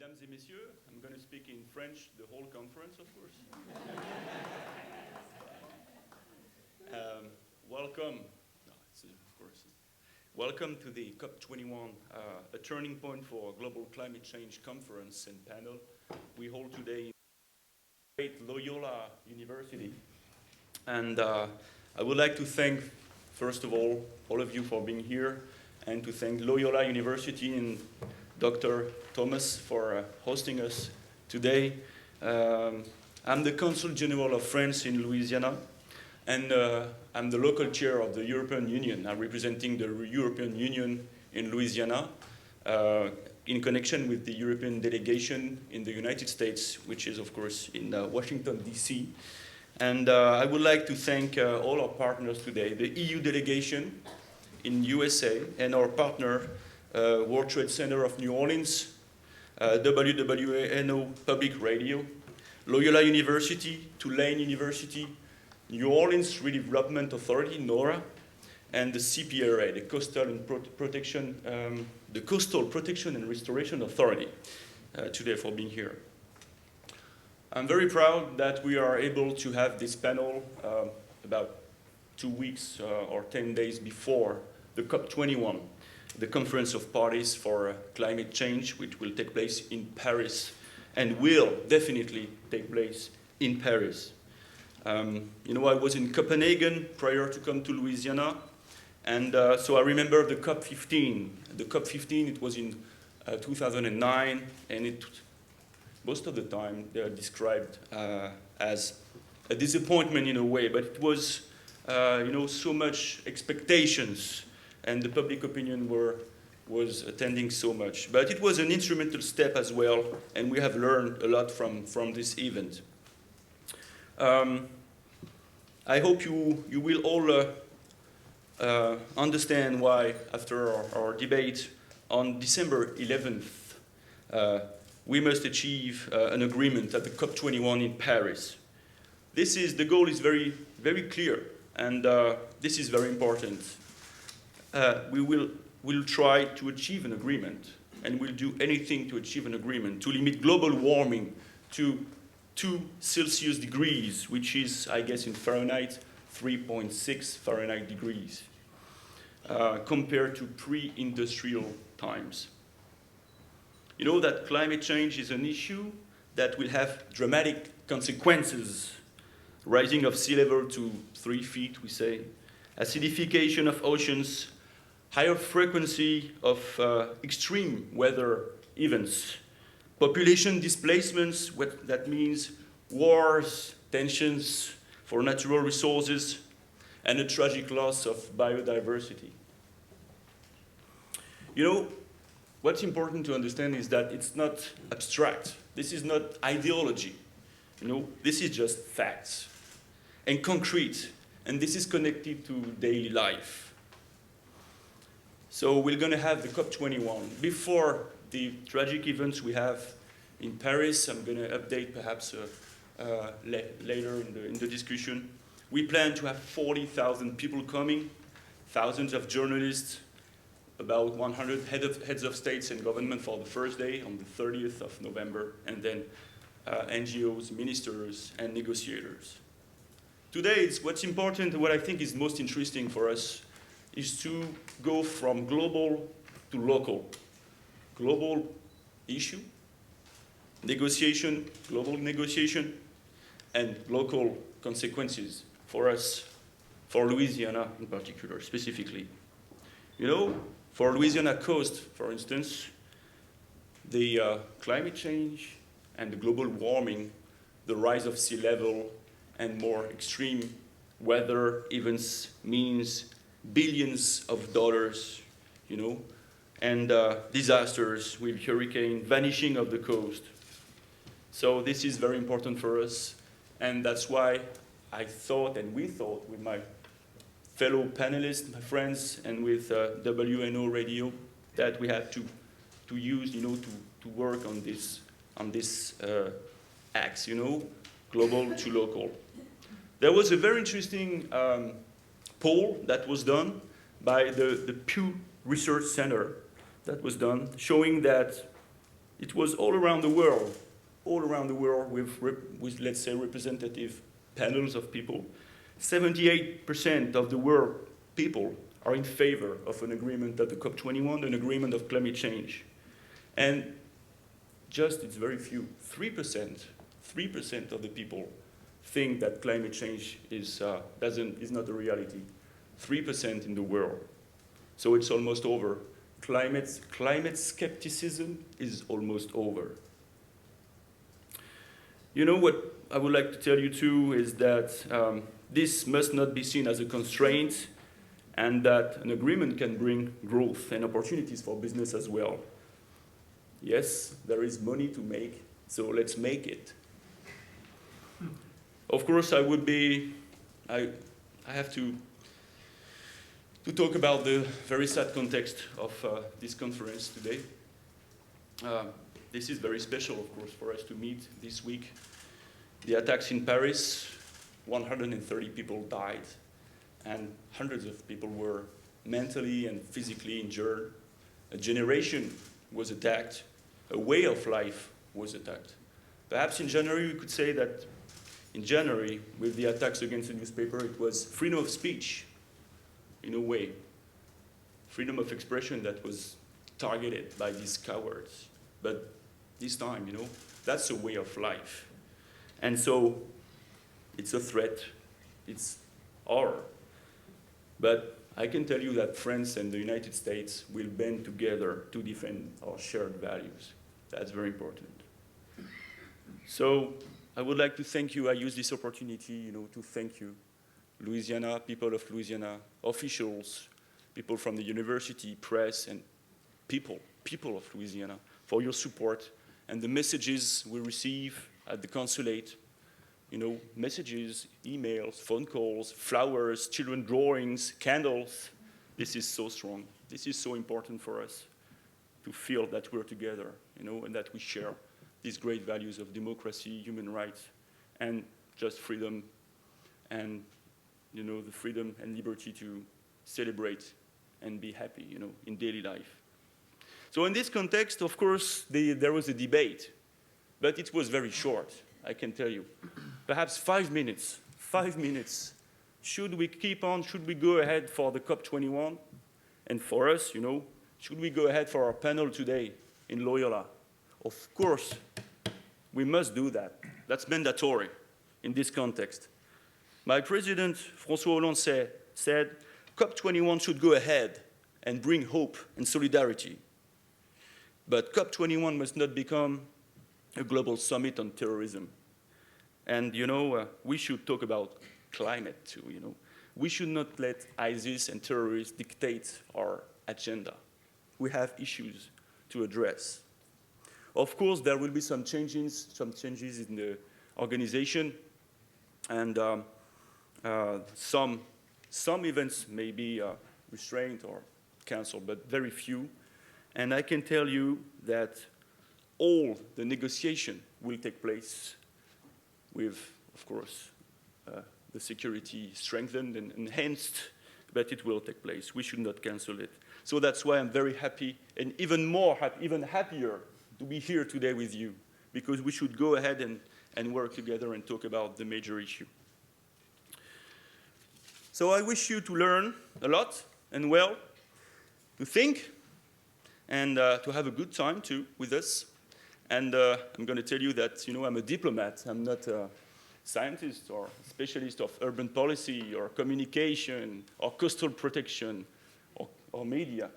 Mesdames et messieurs, I'm going to speak in French the whole conference, of course. Welcome, of course. Welcome to the COP21, a turning point for global climate change conference and panel we hold today in Loyola University. And I would like to thank, first of all of you for being here, and to thank Loyola University and Dr. Thomas for hosting us today. I'm the Consul General of France in Louisiana, and I'm the local chair of the European Union. I'm representing the European Union in Louisiana in connection with the European Delegation in the United States, which is, of course, in Washington, D.C. And I would like to thank all our partners today, the EU Delegation in USA, and our partner, World Trade Center of New Orleans, WWNO Public Radio, Loyola University, Tulane University, New Orleans Redevelopment Authority, NORA, and the CPRA, the Coastal Protection and Restoration Authority, today for being here. I'm very proud that we are able to have this panel about 2 weeks or 10 days before the COP21, the Conference of Parties for Climate Change, which will take place in Paris and will definitely take place in Paris. You know, I was in Copenhagen prior to come to Louisiana, and so I remember the COP15. The COP15, it was in 2009, and it, most of the time, they are described as a disappointment in a way, but it was, you know, so much expectations, and the public opinion was attending so much. But it was an instrumental step as well, and we have learned a lot from this event. I hope you will all understand why, after our debate on December 11th, we must achieve an agreement at the COP21 in Paris. The goal is very, very clear, and this is very important. We'll try to achieve an agreement, and we'll do anything to achieve an agreement to limit global warming to 2 Celsius degrees, which is, I guess, in Fahrenheit, 3.6 Fahrenheit degrees, compared to pre-industrial times. You know that climate change is an issue that will have dramatic consequences. Rising of sea level to 3 feet, we say, acidification of oceans, higher frequency of extreme weather events, population displacements, what that means wars, tensions for natural resources, and a tragic loss of biodiversity. You know, what's important to understand is that it's not abstract. This is not ideology. You know, this is just facts and concrete, and this is connected to daily life. So we're going to have the COP21. Before the tragic events we have in Paris, I'm going to update perhaps later in the discussion. We plan to have 40,000 people coming, thousands of journalists, about 100 heads of states and government for the first day on the 30th of November, and then NGOs, ministers, and negotiators. Today, what's important, what I think is most interesting for us, is to go from global to local. Global issue, negotiation, global negotiation, and local consequences for us, for Louisiana in particular, specifically. You know, for Louisiana coast, for instance, the climate change and the global warming, the rise of sea level, and more extreme weather events means billions of dollars, you know, and disasters with hurricane, vanishing of the coast. So this is very important for us, and that's why I thought, and we thought with my fellow panelists, my friends, and with WNO Radio, that we had to use, you know, to work on this axe, you know, global to local. There was a very interesting poll that was done by the Pew Research Center that was done, showing that It was all around the world with let's say, representative panels of people. 78% of the world people are in favor of an agreement at the COP21, an agreement of climate change. And just, it's very few, 3% of the people think that climate change is not a reality. 3% in the world. So it's almost over. Climate skepticism is almost over. You know what I would like to tell you too is that this must not be seen as a constraint, and that an agreement can bring growth and opportunities for business as well. Yes, there is money to make, so let's make it. Of course, I have to talk about the very sad context of this conference today. This is very special, of course, for us to meet this week. The attacks in Paris, 130 people died, and hundreds of people were mentally and physically injured. A generation was attacked. A way of life was attacked. Perhaps in January, we could say that in January, with the attacks against the newspaper, it was freedom of speech, in a way. Freedom of expression that was targeted by these cowards. But this time, you know, that's a way of life. And so it's a threat, it's horror. But I can tell you that France and the United States will band together to defend our shared values. That's very important. So I would like to thank you. I use this opportunity, you know, to thank you, Louisiana, people of Louisiana, officials, people from the university, press, and people of Louisiana, for your support and the messages we receive at the Consulate. You know, messages, emails, phone calls, flowers, children drawings, candles. This is so strong. This is so important for us to feel that we're together, you know, and that we share these great values of democracy, human rights, and just freedom, and, you know, the freedom and liberty to celebrate and be happy, you know, in daily life. So in this context, of course, there was a debate, but it was very short, I can tell you. Perhaps 5 minutes. 5 minutes. Should we keep on? Should we go ahead for the COP21? And for us, you know, should we go ahead for our panel today in Loyola? Of course, we must do that. That's mandatory in this context. My president, François Hollande, said, COP21 should go ahead and bring hope and solidarity. But COP21 must not become a global summit on terrorism. And, you know, we should talk about climate, too, you know. We should not let ISIS and terrorists dictate our agenda. We have issues to address. Of course, there will be some changes in the organization, and some events may be restrained or canceled, but very few. And I can tell you that all the negotiation will take place with, of course, the security strengthened and enhanced, but it will take place. We should not cancel it. So that's why I'm very happy, and even happier to be here today with you, because we should go ahead and work together and talk about the major issue. So I wish you to learn a lot and well, to think, and to have a good time, too, with us. And I'm going to tell you that, you know, I'm a diplomat. I'm not a scientist or specialist of urban policy or communication or coastal protection or media.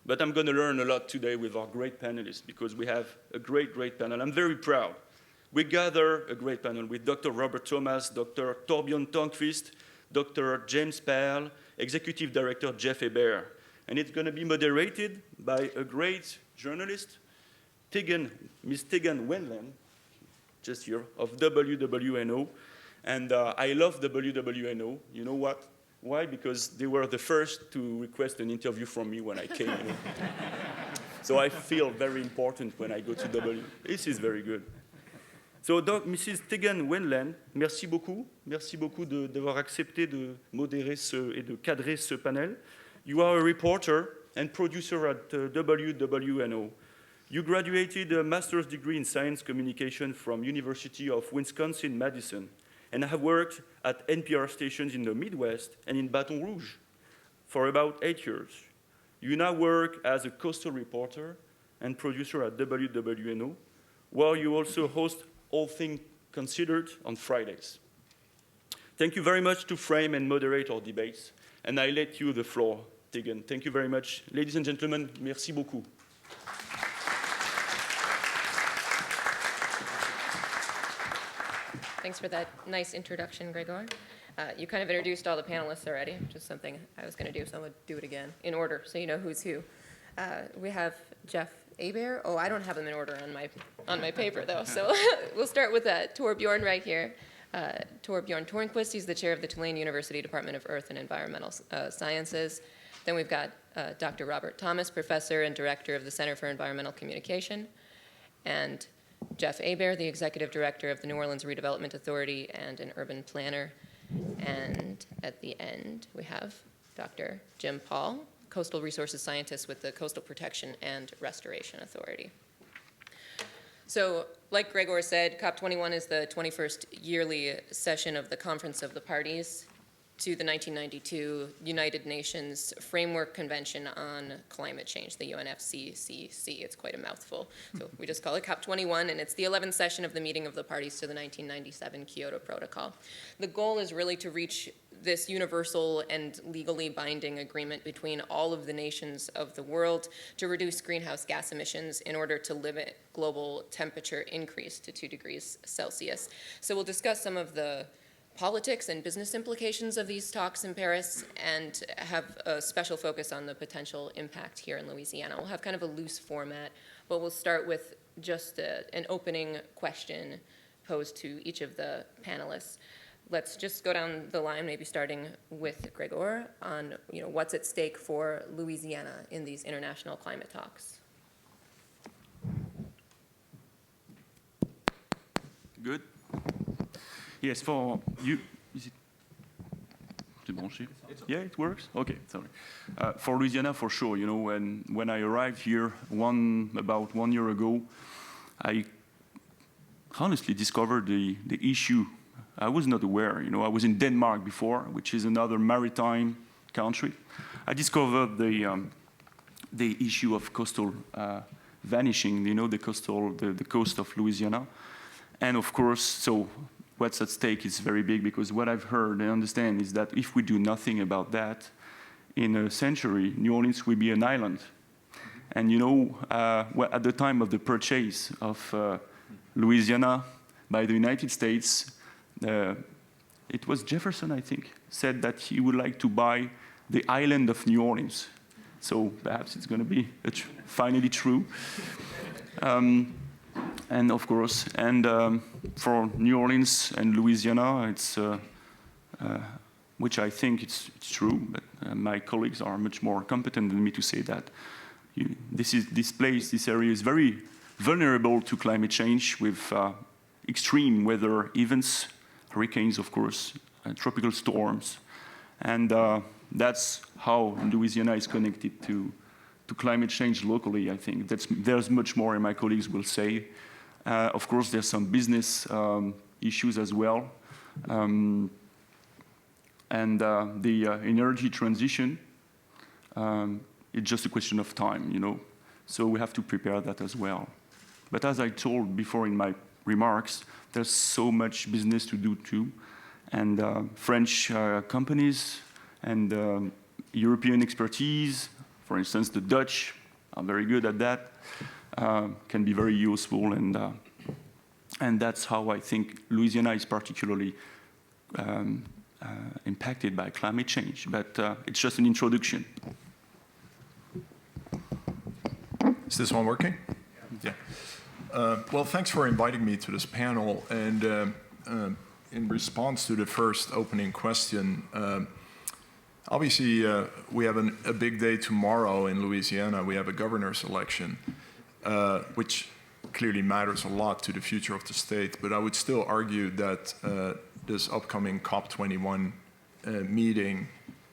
But I'm going to learn a lot today with our great panelists, because we have a great panel. I'm very proud. We gather a great panel with Dr. Robert Thomas, Dr. Torbjørn Tørnquist, Dr. James Pearl, Executive Director Jeff Hebert. And it's going to be moderated by a great journalist, Miss Tegan Wendland, just here, of WWNO. And I love WWNO. You know what? Why? Because they were the first to request an interview from me when I came. You know? So I feel very important when I go to W. This is very good. So, Mrs. Tegan Wendland, merci beaucoup. Merci beaucoup d'avoir accepté de modérer et de cadrer ce panel. You are a reporter and producer at WWNO. You graduated a master's degree in science communication from University of Wisconsin-Madison and have worked at NPR stations in the Midwest and in Baton Rouge for about 8 years. You now work as a coastal reporter and producer at WWNO, where you also host All Things Considered on Fridays. Thank you very much to frame and moderate our debates, and I let you the floor, Tegan. Thank you very much. Ladies and gentlemen, merci beaucoup. Thanks for that nice introduction, Gregor. You kind of introduced all the panelists already, which is something I was going to do, so I'm going to do it again in order so you know who's who. We have Jeff Hebert. Oh, I don't have them in order on my paper, though, so we'll start with Torbjorn right here. Torbjorn Tornquist, he's the chair of the Tulane University Department of Earth and Environmental Sciences. Then we've got Dr. Robert Thomas, professor and director of the Center for Environmental Communication, and Jeff Hebert, the executive director of the New Orleans Redevelopment Authority and an urban planner. And at the end, we have Dr. Jim Paul, coastal resources scientist with the Coastal Protection and Restoration Authority. So, like Gregor said, COP21 is the 21st yearly session of the Conference of the Parties to the 1992 United Nations Framework Convention on Climate Change, the UNFCCC. It's quite a mouthful. So we just call it COP21, and it's the 11th session of the meeting of the parties to the 1997 Kyoto Protocol. The goal is really to reach this universal and legally binding agreement between all of the nations of the world to reduce greenhouse gas emissions in order to limit global temperature increase to 2 degrees Celsius. So we'll discuss some of the politics and business implications of these talks in Paris and have a special focus on the potential impact here in Louisiana. We'll have kind of a loose format, but we'll start with just an opening question posed to each of the panelists. Let's just go down the line, maybe starting with Gregor, on what's at stake for Louisiana in these international climate talks. Good. Yes, for you, is it branché? Yeah, it works? Okay, sorry. For Louisiana, for sure, when I arrived here about 1 year ago, I honestly discovered the issue. I was not aware, I was in Denmark before, which is another maritime country. I discovered the issue of coastal vanishing, the coast of Louisiana. And of course, so what's at stake is very big, because what I've heard and understand is that if we do nothing about that, in a century, New Orleans will be an island. And at the time of the purchase of Louisiana by the United States, it was Jefferson, I think, said that he would like to buy the island of New Orleans. So perhaps it's going to be finally true. And of course, for New Orleans and Louisiana, it's which I think it's true, but my colleagues are much more competent than me to say that. This area is very vulnerable to climate change with extreme weather events, hurricanes, of course, tropical storms, and that's how Louisiana is connected to climate change locally. I think there's much more, and my colleagues will say. Of course, there's some business issues as well. And the energy transition, it's just a question of time, So we have to prepare that as well. But as I told before in my remarks, there's so much business to do too. And French companies and European expertise, for instance, the Dutch are very good at that. Can be very useful, and that's how I think Louisiana is particularly impacted by climate change. But it's just an introduction. Is this one working? Yeah. Well, thanks for inviting me to this panel. And in response to the first opening question, obviously we have a big day tomorrow in Louisiana. We have a governor's election. Which clearly matters a lot to the future of the state. But I would still argue that this upcoming COP21 meeting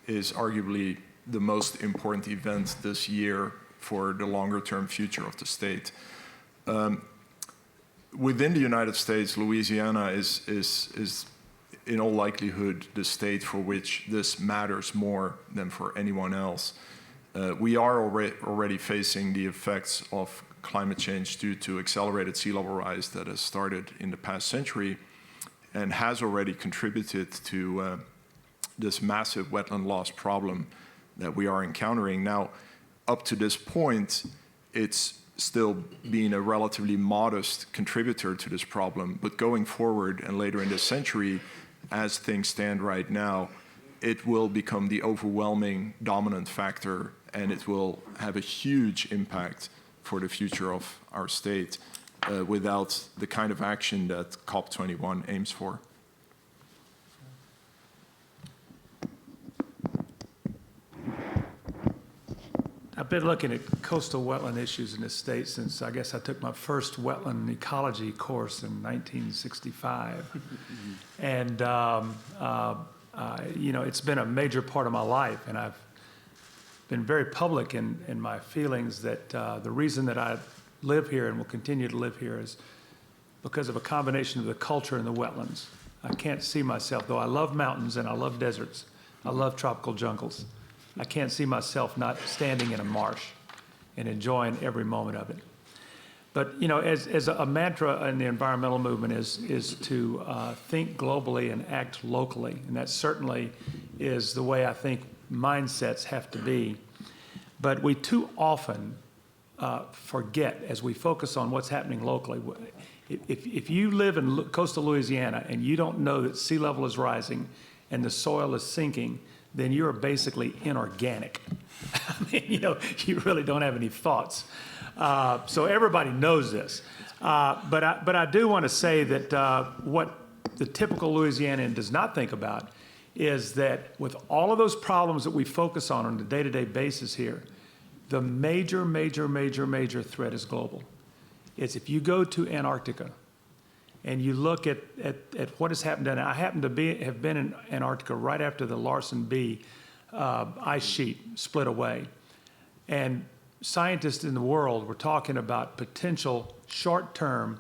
is arguably the most important event this year for the longer-term future of the state. Within the United States, Louisiana is in all likelihood the state for which this matters more than for anyone else. We are already facing the effects of climate change due to accelerated sea level rise that has started in the past century and has already contributed to this massive wetland loss problem that we are encountering. Now, up to this point, it's still been a relatively modest contributor to this problem, but going forward and later in this century, as things stand right now, it will become the overwhelming dominant factor, and it will have a huge impact for the future of our state without the kind of action that COP21 aims for. I've been looking at coastal wetland issues in this state since I guess I took my first wetland ecology course in 1965. And, you know, it's been a major part of my life, and I've been very public in my feelings that the reason that I live here and will continue to live here is because of a combination of the culture and the wetlands. I can't see myself, though I love mountains and I love deserts, I love tropical jungles. I can't see myself not standing in a marsh and enjoying every moment of it. But, you know, as a mantra in the environmental movement is to think globally and act locally. And that certainly is the way I think mindsets have to be. But we too often forget, as we focus on what's happening locally. If you live in coastal Louisiana and you don't know that sea level is rising and the soil is sinking, then you're basically inorganic. I mean, you know, you really don't have any thoughts. So everybody knows this. But I do want to say that what the typical Louisianian does not think about is that with all of those problems that we focus on a day-to-day basis here, the major threat is global. It's if you go to Antarctica and you look at what has happened down there. I happen to have been in Antarctica right after the Larsen B ice sheet split away. And scientists in the world were talking about potential short-term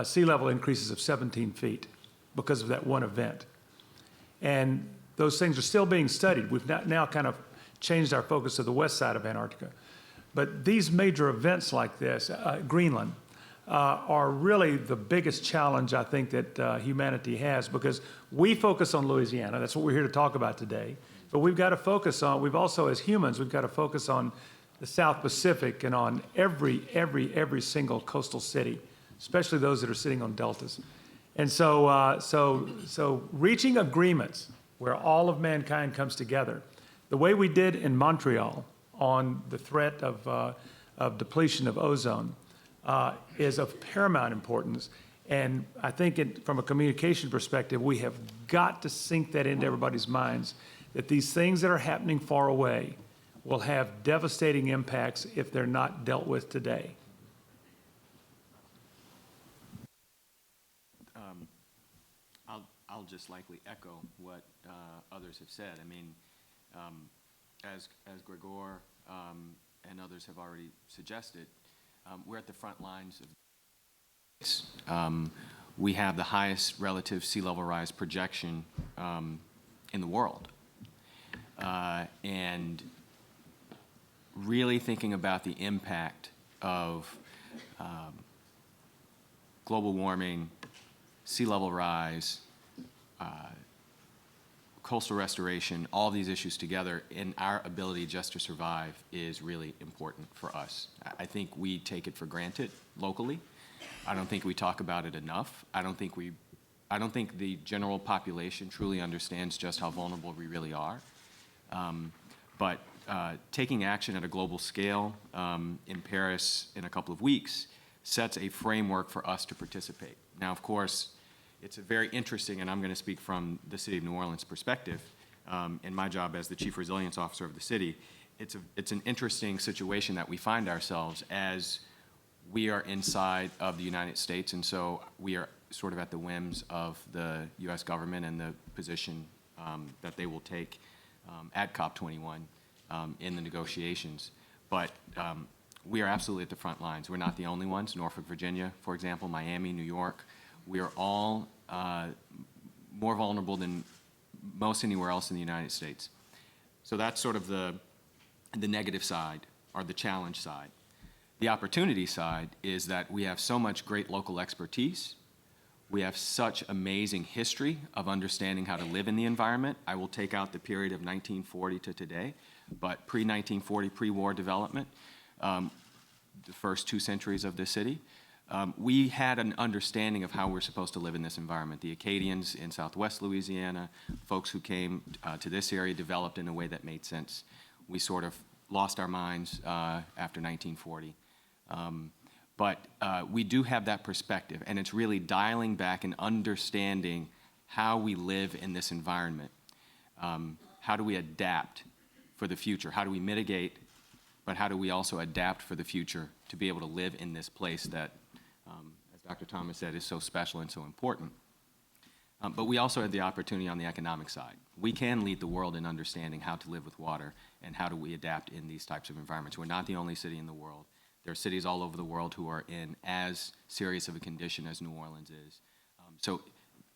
sea level increases of 17 feet because of that one event. And those things are still being studied. We've now kind of changed our focus to the west side of Antarctica. But these major events like this, Greenland, are really the biggest challenge I think that humanity has, because we focus on Louisiana. That's what we're here to talk about today. But we've got to focus on, we've also, as humans, we've got to focus on the South Pacific and on every single coastal city, especially those that are sitting on deltas. And so reaching agreements where all of mankind comes together, the way we did in Montreal on the threat of depletion of ozone, is of paramount importance. And I think from a communication perspective, we have got to sink that into everybody's minds, that these things that are happening far away will have devastating impacts if they're not dealt with today. I'll just likely echo what others have said. I mean, as Gregor and others have already suggested, we're at the front lines of we have the highest relative sea level rise projection in the world. And really thinking about the impact of global warming, sea level rise, coastal restoration, all these issues together, and our ability just to survive is really important for us. I think we take it for granted locally. I don't think we talk about it enough. I don't think the general population truly understands just how vulnerable we really are. But taking action at a global scale in Paris in a couple of weeks sets a framework for us to participate. Now, of course, it's a very interesting, and I'm going to speak from the city of New Orleans perspective, in my job as the Chief Resilience Officer of the city. It's an interesting situation that we find ourselves as we are inside of the United States, and so we are sort of at the whims of the U.S. government and the position that they will take at COP21 in the negotiations. But we are absolutely at the front lines. We're not the only ones. Norfolk, Virginia, for example, Miami, New York, we are all more vulnerable than most anywhere else in the United States. So that's sort of the negative side, or the challenge side. The opportunity side is that we have so much great local expertise. We have such amazing history of understanding how to live in the environment. I will take out the period of 1940 to today, but pre-1940, pre-war development, the first 2 centuries of the city, we had an understanding of how we're supposed to live in this environment. The Acadians in southwest Louisiana, folks who came to this area, developed in a way that made sense. We sort of lost our minds after 1940. But we do have that perspective, and it's really dialing back and understanding how we live in this environment. How do we adapt for the future? How do we mitigate, but how do we also adapt for the future to be able to live in this place that, as Dr. Thomas said, is so special and so important? But we also have the opportunity on the economic side. We can lead the world in understanding how to live with water and how do we adapt in these types of environments. We're not the only city in the world. There are cities all over the world who are in as serious of a condition as New Orleans is. So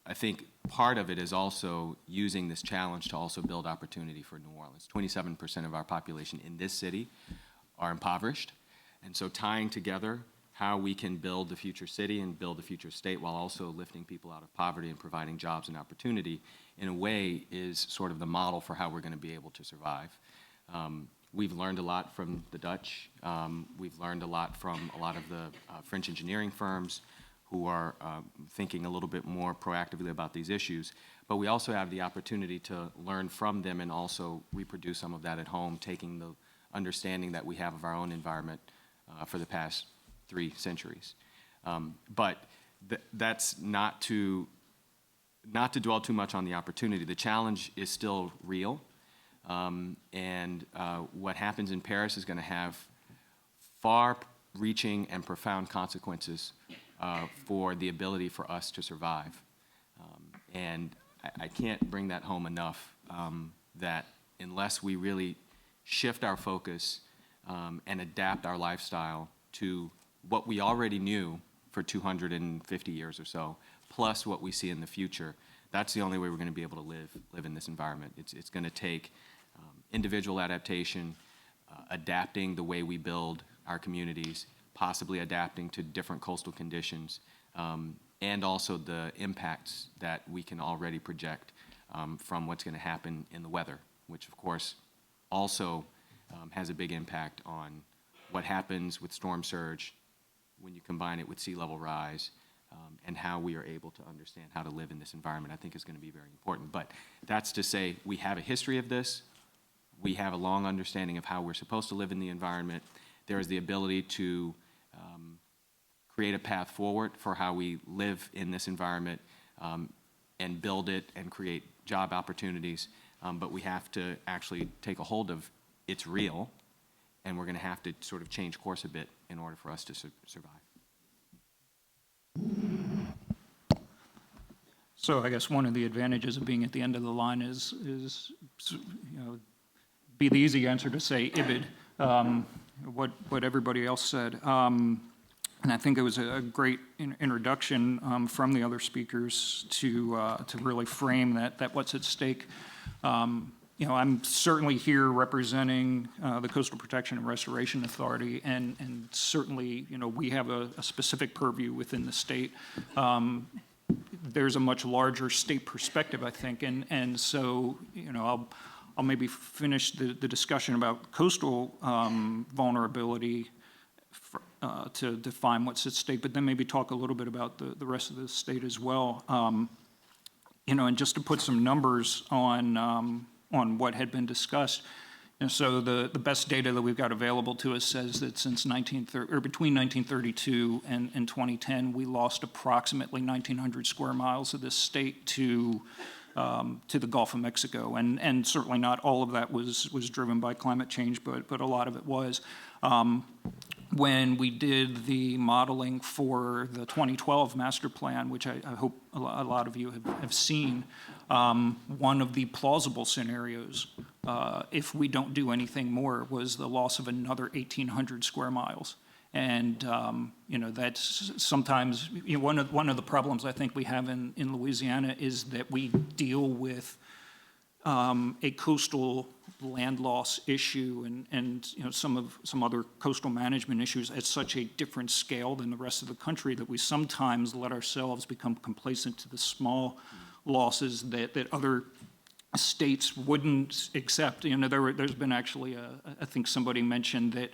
I think part of it is also using this challenge to also build opportunity for New Orleans. 27% of our population in this city are impoverished. And so tying together how we can build the future city and build the future state while also lifting people out of poverty and providing jobs and opportunity, in a way, is sort of the model for how we're going to be able to survive. We've learned a lot from the Dutch. We've learned a lot from a lot of the French engineering firms who are thinking a little bit more proactively about these issues. But we also have the opportunity to learn from them and also reproduce some of that at home, taking the understanding that we have of our own environment for the past 3 centuries. But that's not to dwell too much on the opportunity. The challenge is still real. And what happens in Paris is going to have far-reaching and profound consequences for the ability for us to survive. And I can't bring that home enough, that unless we really shift our focus and adapt our lifestyle to what we already knew for 250 years or so, plus what we see in the future, that's the only way we're going to be able to live in this environment. It's going to take individual adaptation, adapting the way we build our communities, possibly adapting to different coastal conditions, and also the impacts that we can already project from what's going to happen in the weather, which of course also has a big impact on what happens with storm surge when you combine it with sea level rise, and how we are able to understand how to live in this environment, I think is going to be very important. But that's to say we have a history of this. We have a long understanding of how we're supposed to live in the environment. There is the ability to create a path forward for how we live in this environment and build it and create job opportunities. But we have to actually take a hold of it's real, and we're going to have to sort of change course a bit in order for us to survive. So I guess one of the advantages of being at the end of the line is be the easy answer to say IBID, what everybody else said. And I think it was a great introduction from the other speakers to really frame that what's at stake. I'm certainly here representing the Coastal Protection and Restoration Authority, and certainly, we have a specific purview within the state. There's a much larger state perspective, I think, and so, I'll maybe finish the discussion about coastal vulnerability to define what's at stake, but then maybe talk a little bit about the rest of the state as well. And just to put some numbers on what had been discussed. And so the best data that we've got available to us says that since between 1932 and 2010, we lost approximately 1,900 square miles of this state to the Gulf of Mexico, and certainly not all of that was driven by climate change, but a lot of it was. When we did the modeling for the 2012 master plan, which I hope a lot of you have seen, one of the plausible scenarios if we don't do anything more, was the loss of another 1,800 square miles. And, that's sometimes, one of the problems I think we have in Louisiana is that we deal with a coastal land loss issue and some other coastal management issues at such a different scale than the rest of the country that we sometimes let ourselves become complacent to the small losses that other states wouldn't accept. There's been actually I think somebody mentioned that,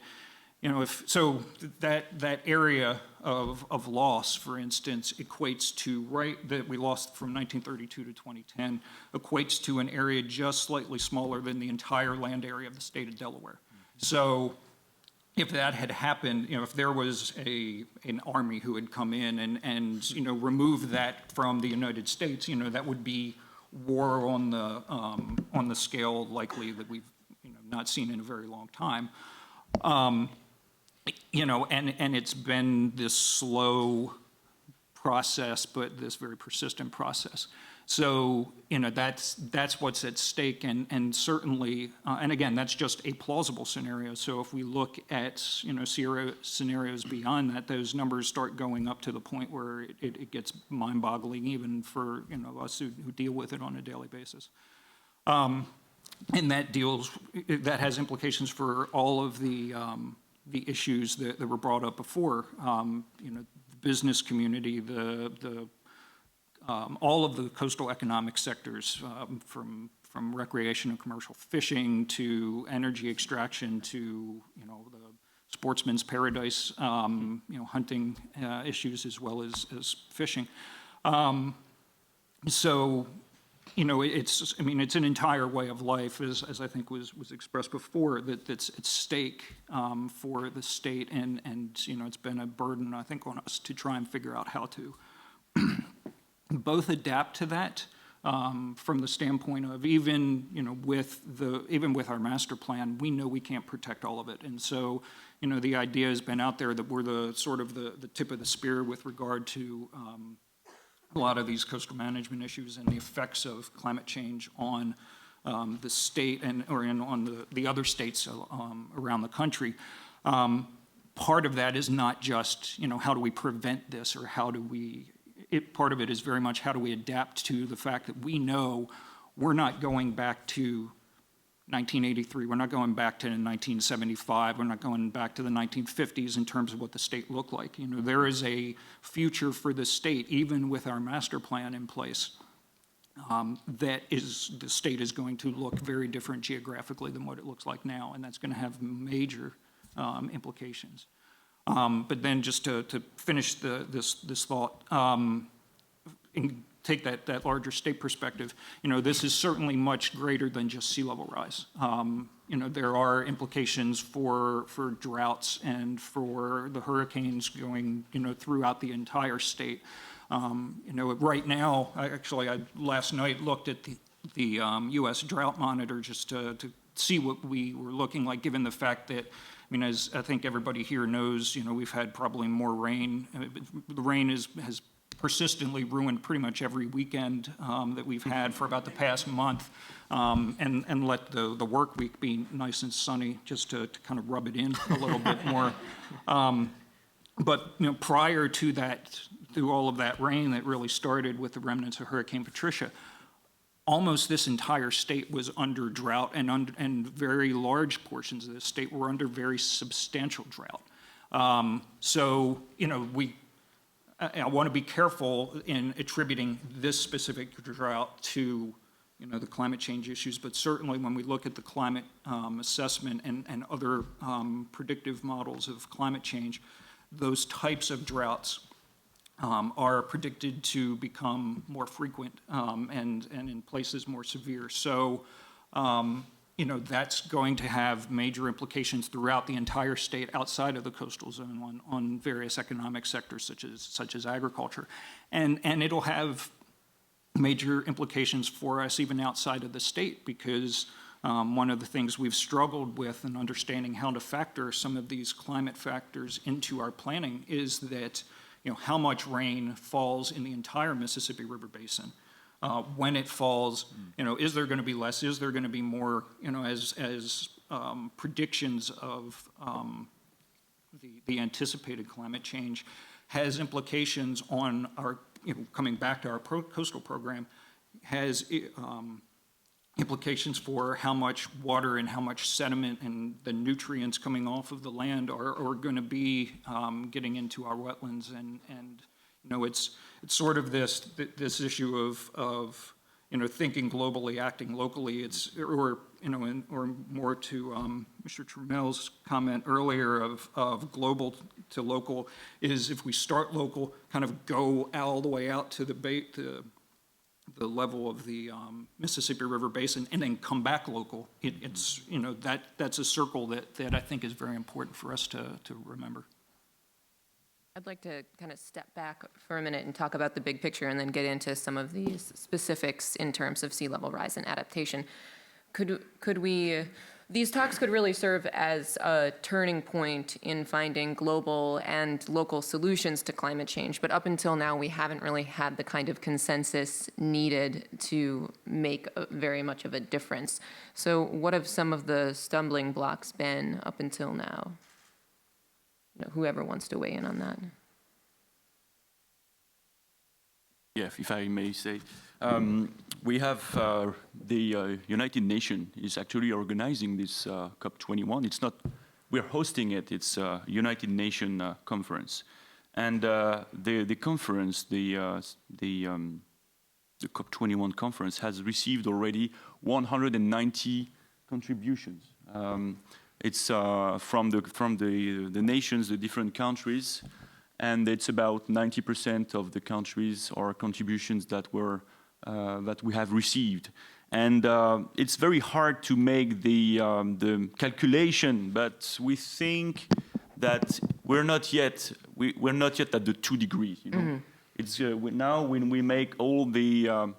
that area of loss, for instance, equates to, that we lost from 1932 to 2010, equates to an area just slightly smaller than the entire land area of the state of Delaware. So if that had happened, if there was an army who had come in and removed that from the United States, that would be war on the scale likely that we've not seen in a very long time. And it's been this slow process, but this very persistent process. So, that's what's at stake, and certainly, and again, that's just a plausible scenario. So if we look at, scenarios beyond that, those numbers start going up to the point where it gets mind-boggling even for, us who deal with it on a daily basis. And that has implications for all of the issues that were brought up before. The business community, all of the coastal economic sectors, from recreation and commercial fishing to energy extraction to the sportsman's paradise, hunting issues as well as fishing. So, it's an entire way of life, as I think was expressed before, that's at stake for the state, and it's been a burden, I think, on us to try and figure out how to both adapt to that from the standpoint of even with our master plan, we know we can't protect all of it, and so the idea has been out there that we're the sort of the tip of the spear with regard to a lot of these coastal management issues and the effects of climate change on the state on the other states around the country. Part of that is not just how do we prevent this or how do we. Part of it is very much how do we adapt to the fact that we know we're not going back to 1983, we're not going back to 1975, we're not going back to the 1950s in terms of what the state looked like. There is a future for the state, even with our master plan in place, the state is going to look very different geographically than what it looks like now, and that's going to have major implications. But then just to finish this thought, and take that larger state perspective, this is certainly much greater than just sea level rise. There are implications for droughts and for the hurricanes going, throughout the entire state. Right now, I last night looked at the U.S. drought monitor just to see what we were looking like, given the fact that, as I think everybody here knows, we've had probably more rain. The rain has persistently ruined pretty much every weekend that we've had for about the past month, and let the work week be nice and sunny just to kind of rub it in a little bit more. But prior to that, through all of that rain that really started with the remnants of Hurricane Patricia, almost this entire state was under drought, and very large portions of the state were under very substantial drought. So, I want to be careful in attributing this specific drought to, the climate change issues, but certainly when we look at the climate assessment and other predictive models of climate change, those types of droughts are predicted to become more frequent and in places more severe. So, that's going to have major implications throughout the entire state outside of the coastal zone on various economic sectors such as agriculture. And it'll have major implications for us even outside of the state, because one of the things we've struggled with in understanding how to factor some of these climate factors into our planning is that how much rain falls in the entire Mississippi River Basin. when it falls, is there going to be less? Is there going to be more? As predictions of the anticipated climate change has implications on our, coming back to our coastal program, has implications for how much water and how much sediment and the nutrients coming off of the land are going to be getting into our wetlands, and it's sort of this issue of thinking globally, acting locally. Or more to Mr. Tramel's comment earlier of global to local, is if we start local, kind of go all the way out to the level of the Mississippi River Basin, and then come back local. It's that's a circle that I think is very important for us to remember. I'd like to kind of step back for a minute and talk about the big picture and then get into some of these specifics in terms of sea level rise and adaptation. These talks could really serve as a turning point in finding global and local solutions to climate change, but up until now we haven't really had the kind of consensus needed to make very much of a difference. So what have some of the stumbling blocks been up until now? Whoever wants to weigh in on that. Yeah, if I may say, we have the United Nations is actually organizing this COP21. It's not, we're hosting it, it's a United Nations conference. And the conference, the COP21 conference has received already 190 contributions. It's from the nations, the different countries, and it's about 90% of the countries or contributions that we have received. And it's very hard to make the calculation, but we think that we're not yet at the 2 degrees. Mm-hmm. It's now when we make all the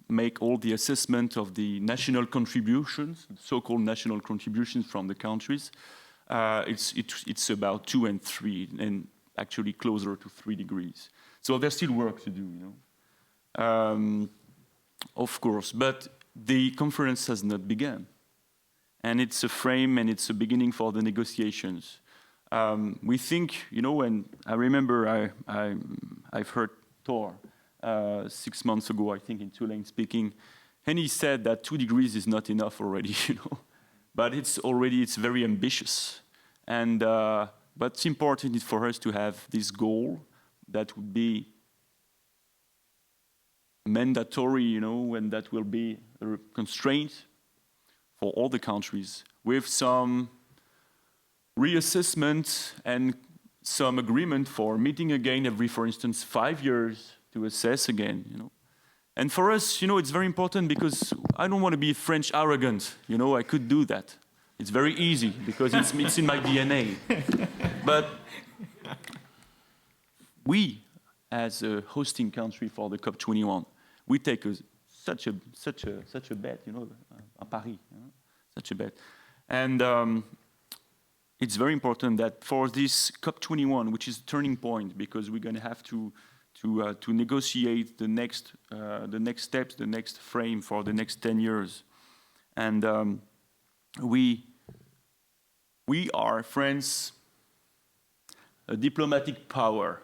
make all the assessment of the national contributions, so-called national contributions from the countries, it's about 2 and 3, and actually closer to 3 degrees. So there's still work to do, of course. But the conference has not begun, and it's a frame and it's a beginning for the negotiations. We think, and I remember I've heard Thor 6 months ago, I think, in Tulane speaking, and he said that 2 degrees is not enough already, but it's very ambitious. And what's important is for us to have this goal that would be mandatory, and that will be a constraint for all the countries, with some reassessment and some agreement for meeting again every, for instance, 5 years to assess again, And for us, it's very important because I don't want to be French arrogant, I could do that. It's very easy because it's in my DNA. But we, as a hosting country for the COP21, we take such a bet, à Paris, such a bet. And it's very important that for this COP21, which is a turning point, because we're going to have to negotiate the next steps, the next frame for the next 10 years. And we are, France, a diplomatic power.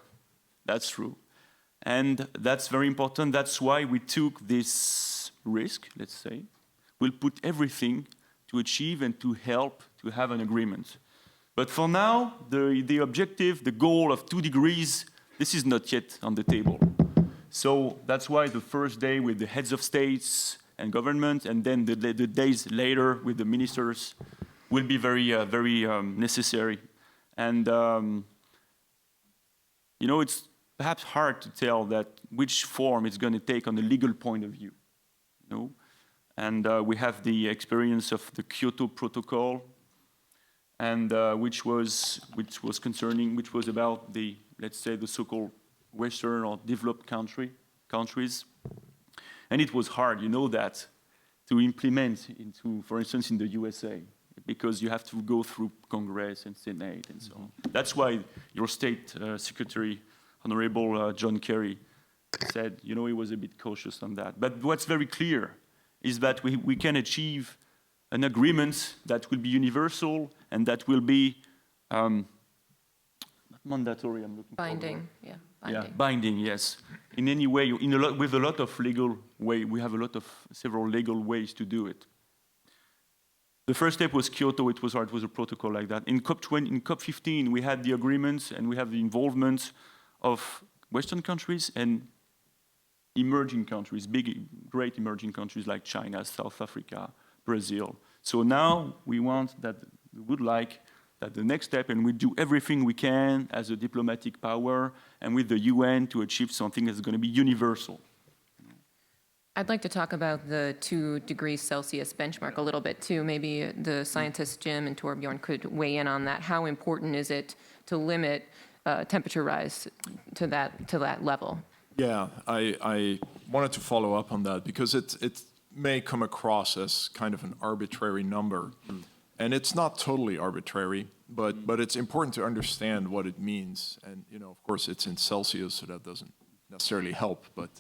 That's true. And that's very important. That's why we took this risk, let's say. We'll put everything to achieve and to help to have an agreement. But for now, the objective, the goal of 2 degrees, this is not yet on the table. So that's why the first day with the heads of states and government, and then the days later with the ministers, will be very necessary. And it's perhaps hard to tell that which form it's going to take on a legal point of view. And we have the experience of the Kyoto Protocol, and which was about the, let's say, the so-called Western or developed countries. And it was hard, that, to implement into, for instance, in the USA, because you have to go through Congress and Senate and so on. That's why your State Secretary, Honorable John Kerry, said, he was a bit cautious on that. But what's very clear is that we can achieve an agreement that will be universal and that will be not mandatory, I'm looking for the word. Binding, yeah, binding. Yeah, binding, yes. In any way, with a lot of legal way, we have several legal ways to do it. The first step was Kyoto. It was a protocol like that. In COP15, we had the agreements and we have the involvement of Western countries and emerging countries, great emerging countries like China, South Africa, Brazil. So now we would like that the next step, and we do everything we can as a diplomatic power and with the UN to achieve something that's going to be universal. I'd like to talk about the 2 degrees Celsius benchmark a little bit too. Maybe the scientists Jim and Torbjorn could weigh in on that. How important is it to limit temperature rise to that level? Yeah, I wanted to follow up on that because it may come across as kind of an arbitrary number. And it's not totally arbitrary, but it's important to understand what it means. And, of course, it's in Celsius, so that doesn't necessarily help. But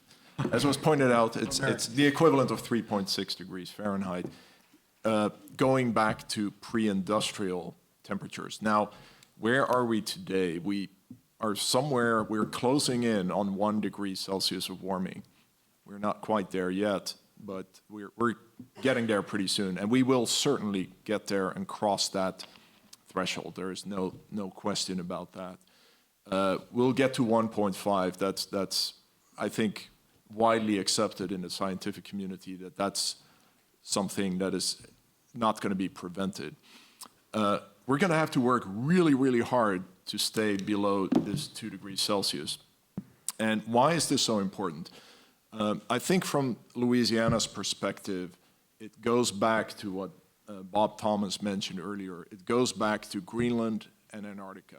as was pointed out, it's the equivalent of 3.6 degrees Fahrenheit, going back to pre-industrial temperatures. Now, where are we today? We're closing in on 1 degree Celsius of warming. We're not quite there yet, but we're getting there pretty soon. And we will certainly get there and cross that threshold. There is no question about that. We'll get to 1.5. That's I think, widely accepted in the scientific community that's something that is not going to be prevented. We're going to have to work really, really hard to stay below this 2 degrees Celsius. And why is this so important? I think from Louisiana's perspective, it goes back to what Bob Thomas mentioned earlier. It goes back to Greenland and Antarctica.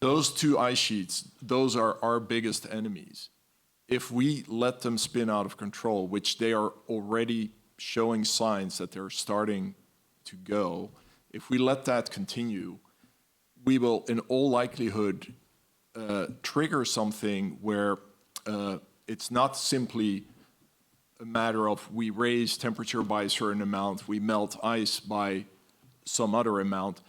Those 2 ice sheets, those are our biggest enemies. If we let them spin out of control, which they are already showing signs that they're starting to go, if we let that continue, we will, in all likelihood, trigger something where it's not simply a matter of we raise temperature by a certain amount, we melt ice by some other amount.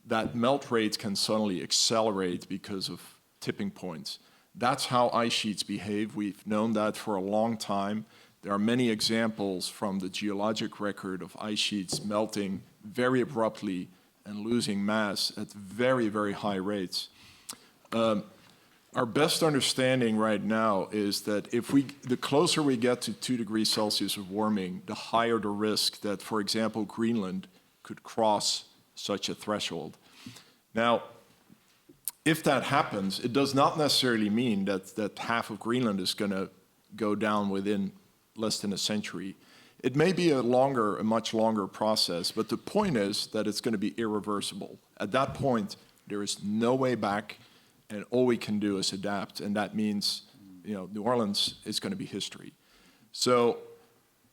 That melt rate can suddenly accelerate because of tipping points. That's how ice sheets behave. We've known that for a long time. There are many examples from the geologic record of ice sheets melting very abruptly and losing mass at very, very high rates. Our best understanding right now is that the closer we get to 2 degrees Celsius of warming, the higher the risk that, for example, Greenland could cross such a threshold. Now, if that happens, it does not necessarily mean that half of Greenland is going to go down within less than a century. It may be a much longer process, but the point is that it's going to be irreversible. At that point, there is no way back, and all we can do is adapt, and that means, New Orleans is going to be history. So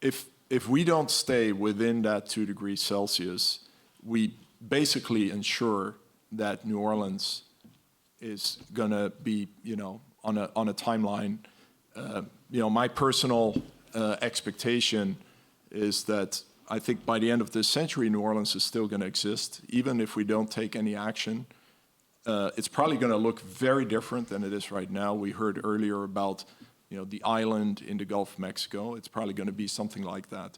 if we don't stay within that 2 degrees Celsius, we basically ensure that New Orleans is going to be, on a timeline. My personal expectation is that I think by the end of this century, New Orleans is still going to exist, even if we don't take any action. It's probably going to look very different than it is right now. We heard earlier about, the island in the Gulf of Mexico. It's probably going to be something like that.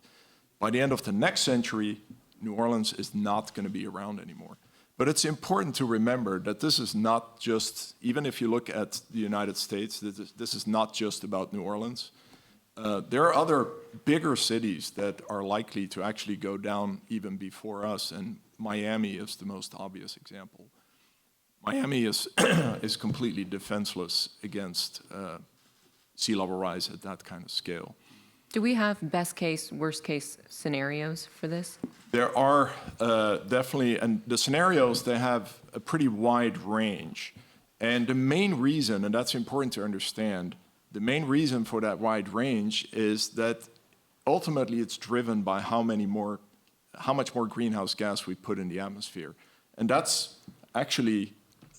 By the end of the next century, New Orleans is not going to be around anymore. But it's important to remember that this is not just, even if you look at the United States, this is not just about New Orleans. There are other bigger cities that are likely to actually go down even before us, and Miami is the most obvious example. Miami is completely defenseless against sea level rise at that kind of scale. Do we have best case, worst case scenarios for this? There are definitely, and the scenarios, they have a pretty wide range. And the main reason, and that's important to understand, the main reason for that wide range is that ultimately it's driven by how much more greenhouse gas we put in the atmosphere. And that's actually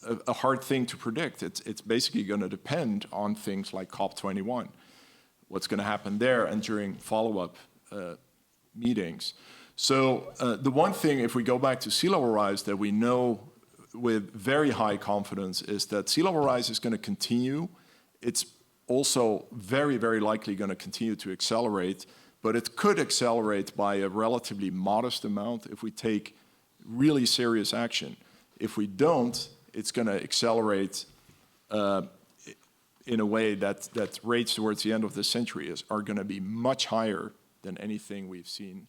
a hard thing to predict. It's basically going to depend on things like COP21, what's going to happen there and during follow-up meetings. So the one thing, if we go back to sea level rise, that we know with very high confidence is that sea level rise is going to continue. It's also very, very likely going to continue to accelerate, but it could accelerate by a relatively modest amount if we take really serious action. If we don't, it's going to accelerate in a way that rates towards the end of the century are going to be much higher than anything we've seen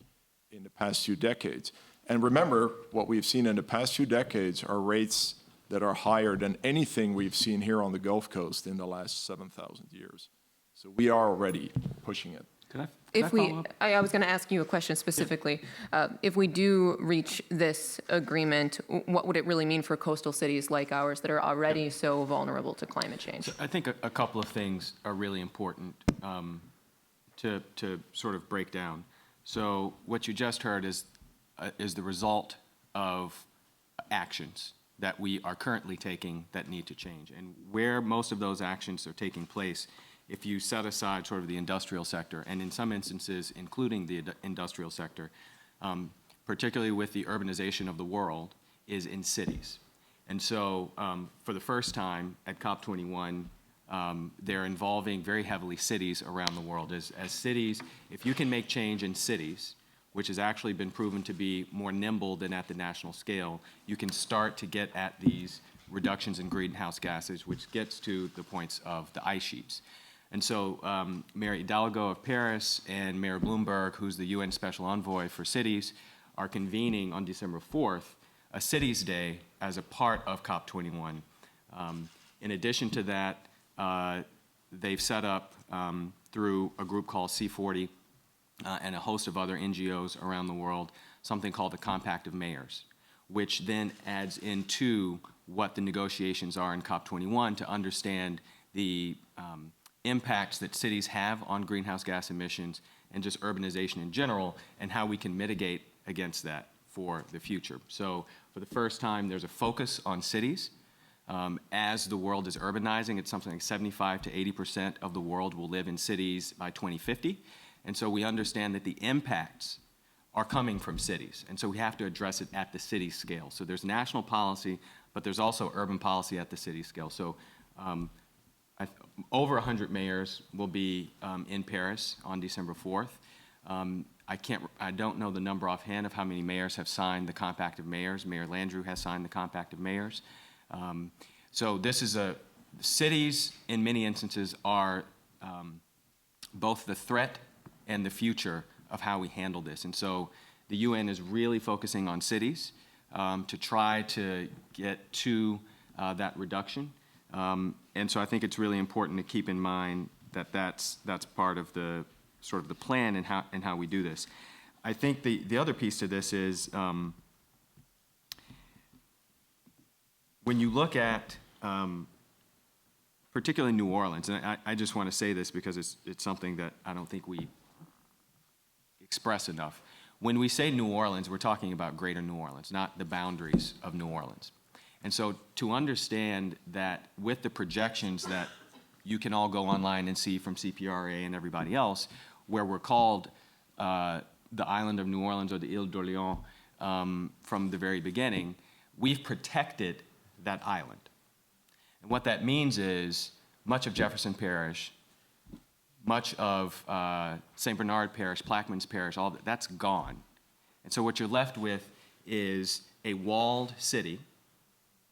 in the past few decades. And remember, what we've seen in the past few decades are rates that are higher than anything we've seen here on the Gulf Coast in the last 7,000 years. So we are already pushing it. Could I If we, follow up? I was going to ask you a question specifically. If we do reach this agreement, what would it really mean for coastal cities like ours that are already so vulnerable to climate change? So I think a couple of things are really important to sort of break down. So what you just heard is the result of actions that we are currently taking that need to change. And where most of those actions are taking place, if you set aside sort of the industrial sector, and in some instances, including the industrial sector, particularly with the urbanization of the world, is in cities. And so for the first time at COP21, they're involving very heavily cities around the world. As cities, if you can make change in cities, which has actually been proven to be more nimble than at the national scale, you can start to get at these reductions in greenhouse gases, which gets to the points of the ice sheets. And so Mayor Hidalgo of Paris and Mayor Bloomberg, who's the UN Special Envoy for Cities, are convening on December 4th a Cities Day as a part of COP21. In addition to that, they've set up through a group called C40 and a host of other NGOs around the world, something called the Compact of Mayors, which then adds into what the negotiations are in COP21 to understand the impacts that cities have on greenhouse gas emissions and just urbanization in general, and how we can mitigate against that for the future. So for the first time, there's a focus on cities. As the world is urbanizing, it's something like 75 to 80% of the world will live in cities by 2050. And so we understand that the impacts are coming from cities. And so we have to address it at the city scale. So there's national policy, but there's also urban policy at the city scale. So over 100 mayors will be in Paris on December 4th. I don't know the number offhand of how many mayors have signed the Compact of Mayors. Mayor Landrieu has signed the Compact of Mayors. So this is cities in many instances are both the threat and the future of how we handle this. And so the UN is really focusing on cities to try to get to that reduction. And so I think it's really important to keep in mind that that's part of the sort of the plan and how we do this. I think the other piece to this is when you look at particularly New Orleans, and I just want to say this because it's something that I don't think we express enough. When we say New Orleans, we're talking about greater New Orleans, not the boundaries of New Orleans. And so to understand that with the projections that you can all go online and see from CPRA and everybody else, where we're called the island of New Orleans or the Ile d'Orléans from the very beginning, we've protected that island. And what that means is much of Jefferson Parish, much of St. Bernard Parish, Plaquemines Parish, all that's gone. And so what you're left with is a walled city,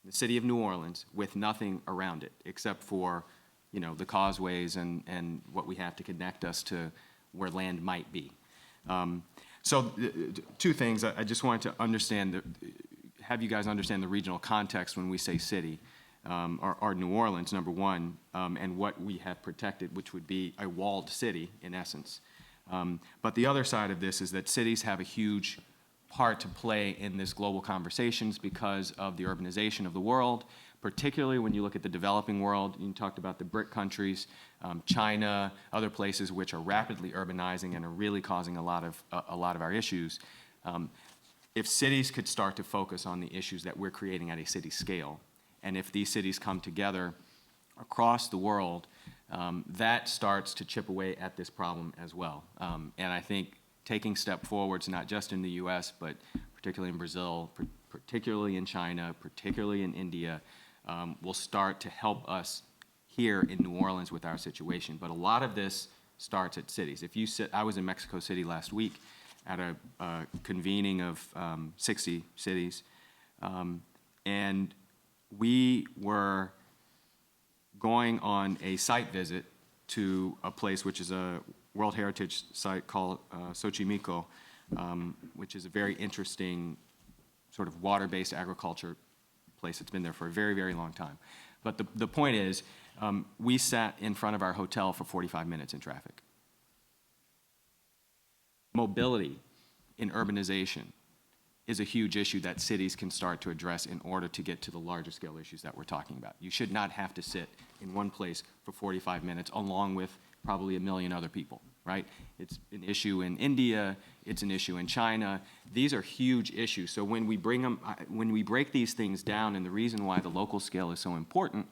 the city of New Orleans, with nothing around it except for, the causeways and what we have to connect us to where land might be. So two things. I just wanted to have you guys understand the regional context when we say city. Are New Orleans, number one, and what we have protected, which would be a walled city, in essence. But the other side of this is that cities have a huge part to play in this global conversations because of the urbanization of the world, particularly when you look at the developing world. You talked about the BRIC countries, China, other places which are rapidly urbanizing and are really causing a lot of our issues. If cities could start to focus on the issues that we're creating at a city scale And if these cities come together across the world, that starts to chip away at this problem as well. And I think taking step forwards, not just in the US, but particularly in Brazil, particularly in China, particularly in India, will start to help us here in New Orleans with our situation. But a lot of this starts at cities. I was in Mexico City last week at a convening of 60 cities, and we were going on a site visit to a place which is a World Heritage Site called Xochimilco, which is a very interesting sort of water-based agriculture place that's been there for a very, very long time. But the point is, we sat in front of our hotel for 45 minutes in traffic. Mobility in urbanization is a huge issue that cities can start to address in order to get to the larger scale issues that we're talking about. You should not have to sit in one place for 45 minutes along with probably a million other people, right? It's an issue in India, it's an issue in China. These are huge issues. So when we break these things down, and the reason why the local scale is so important,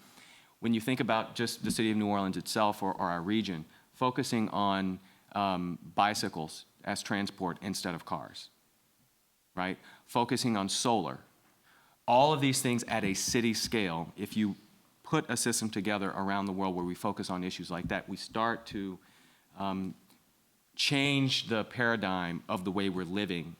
when you think about just the city of New Orleans itself or our region, focusing on bicycles as transport instead of cars, right? Focusing on solar. All of these things at a city scale, if you put a system together around the world where we focus on issues like that, we start to change the paradigm of the way we're living,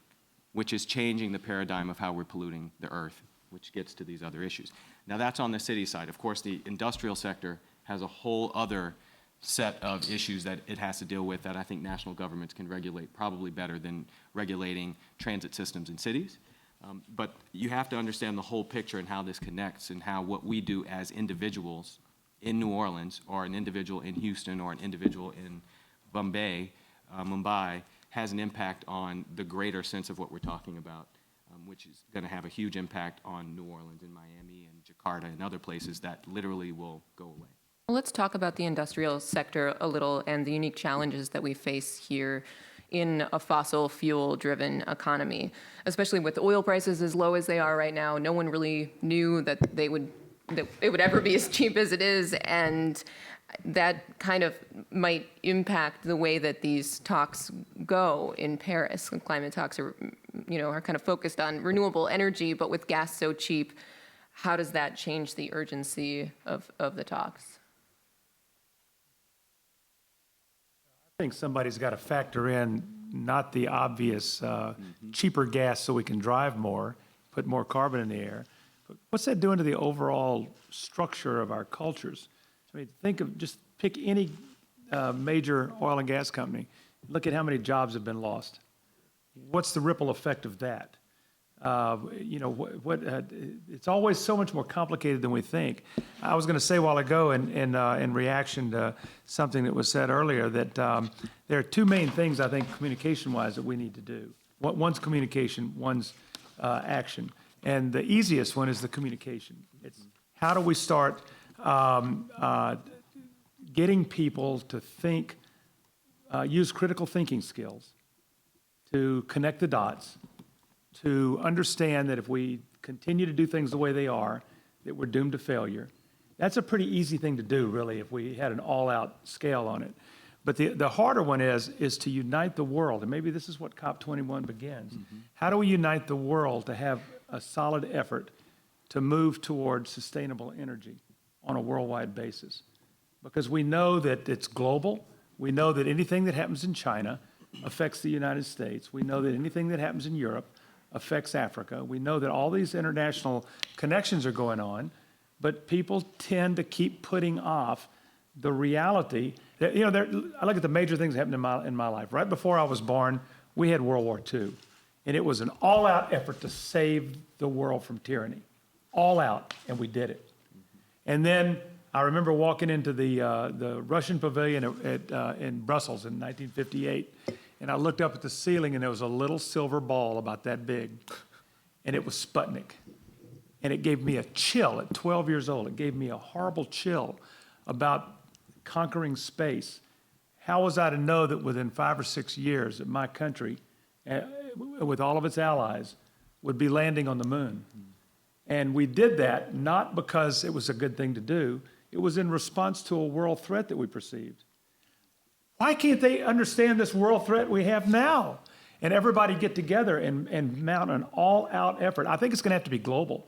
which is changing the paradigm of how we're polluting the earth, which gets to these other issues. Now that's on the city side. Of course, the industrial sector has a whole other set of issues that it has to deal with that I think national governments can regulate probably better than regulating transit systems in cities. But you have to understand the whole picture and how this connects and how what we do as individuals in New Orleans or an individual in Houston or an individual in Mumbai has an impact on the greater sense of what we're talking about, which is going to have a huge impact on New Orleans and Miami and Jakarta and other places that literally will go away. Well, let's talk about the industrial sector a little and the unique challenges that we face here in a fossil fuel-driven economy, especially with oil prices as low as they are right now. No one really knew that it would ever be as cheap as it is, and that kind of might impact the way that these talks go in Paris. Climate talks are kind of focused on renewable energy, but with gas so cheap, how does that change the urgency of the talks? I think somebody's got to factor in not the obvious cheaper gas so we can drive more, put more carbon in the air, but what's that doing to the overall structure of our cultures? I mean, just pick any major oil and gas company. Look at how many jobs have been lost. What's the ripple effect of that? It's always so much more complicated than we think. I was going to say a while ago in reaction to something that was said earlier that there are two main things, I think, communication-wise that we need to do. One's communication, one's action. And the easiest one is the communication. It's how do we start getting people to think, use critical thinking skills to connect the dots, to understand that if we continue to do things the way they are, that we're doomed to failure. That's a pretty easy thing to do, really, if we had an all-out scale on it. But the harder one is to unite the world, and maybe this is what COP21 begins. Mm-hmm. How do we unite the world to have a solid effort to move toward sustainable energy on a worldwide basis? Because we know that it's global. We know that anything that happens in China affects the United States. We know that anything that happens in Europe affects Africa. We know that all these international connections are going on, but people tend to keep putting off the reality. That, I look at the major things that happened in my life. Right before I was born, we had World War II, and it was an all-out effort to save the world from tyranny. All out, and we did it. And then I remember walking into the Russian pavilion in Brussels in 1958, and I looked up at the ceiling, and there was a little silver ball about that big, and it was Sputnik. And it gave me a chill at 12 years old. It gave me a horrible chill about conquering space. How was I to know that within 5 or 6 years that my country, with all of its allies, would be landing on the moon? And we did that not because it was a good thing to do. It was in response to a world threat that we perceived. Why can't they understand this world threat we have now? And everybody get together and mount an all-out effort. I think it's going to have to be global.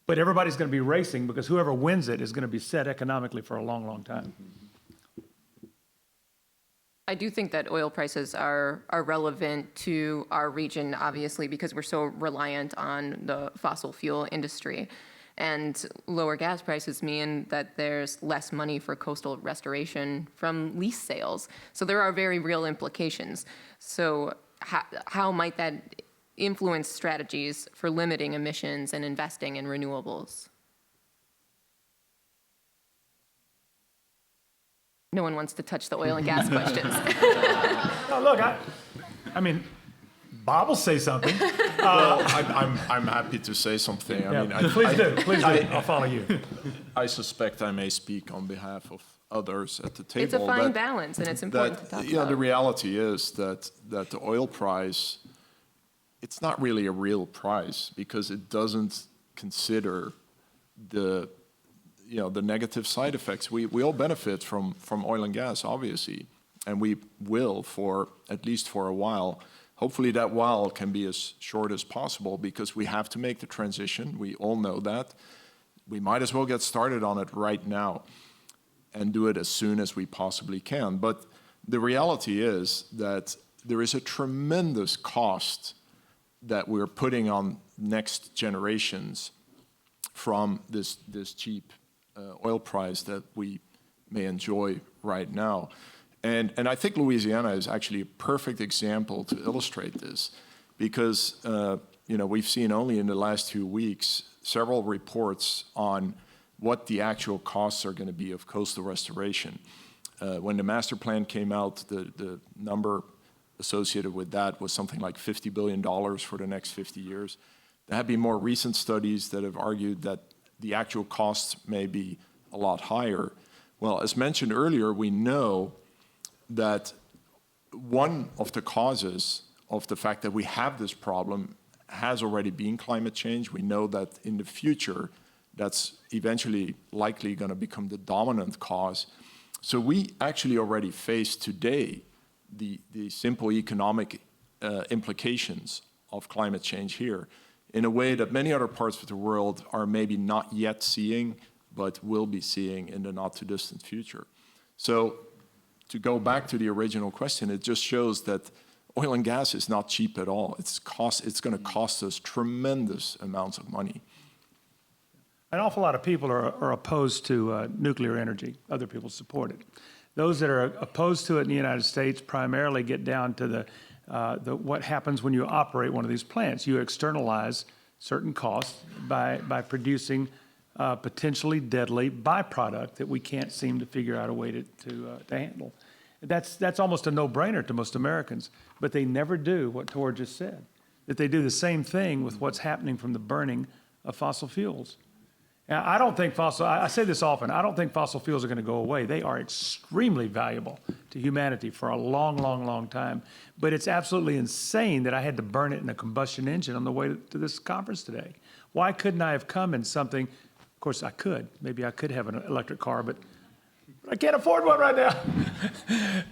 But everybody's going to be racing because whoever wins it is going to be set economically for a long, long time. I do think that oil prices are relevant to our region, obviously, because we're so reliant on the fossil fuel industry. And lower gas prices mean that there's less money for coastal restoration from lease sales. So there are very real implications. So how might that influence strategies for limiting emissions and investing in renewables? No one wants to touch the oil and gas questions. No, look, I mean, Bob will say something. Well, I'm happy to say something. I mean, Please do. I'll follow you. I suspect I may speak on behalf of others at the table. It's a fine balance, and it's important to talk about. The reality is that the oil price, it's not really a real price because it doesn't consider the negative side effects. We all benefit from oil and gas, obviously, and we will for at least for a while. Hopefully that while can be as short as possible because we have to make the transition. We all know that. We might as well get started on it right now and do it as soon as we possibly can. But the reality is that there is a tremendous cost that we're putting on next generations from this cheap oil price that we may enjoy right now. And I think Louisiana is actually a perfect example to illustrate this because, we've seen only in the last 2 weeks several reports on what the actual costs are going to be of coastal restoration. When the master plan came out, the number associated with that was something like $50 billion for the next 50 years. There have been more recent studies that have argued that the actual costs may be a lot higher. Well, as mentioned earlier, we know that one of the causes of the fact that we have this problem has already been climate change. We know that in the future, that's eventually likely going to become the dominant cause. So we actually already face today the simple economic implications of climate change here in a way that many other parts of the world are maybe not yet seeing, but will be seeing in the not too distant future. So to go back to the original question, it just shows that oil and gas is not cheap at all. It's going to cost us tremendous amounts of money. An awful lot of people are opposed to nuclear energy. Other people support it. Those that are opposed to it in the United States primarily get down to what happens when you operate one of these plants. You externalize certain costs by producing potentially deadly byproduct that we can't seem to figure out a way to handle. That's almost a no-brainer to most Americans, but they never do what Tor just said, that they do the same thing with what's happening from the burning of fossil fuels. Now, I don't think I say this often, I don't think fossil fuels are going to go away. They are extremely valuable to humanity for a long, long, long time. But it's absolutely insane that I had to burn it in a combustion engine on the way to this conference today. Why couldn't I have come in something? Of course, I could. Maybe I could have an electric car, but I can't afford one right now.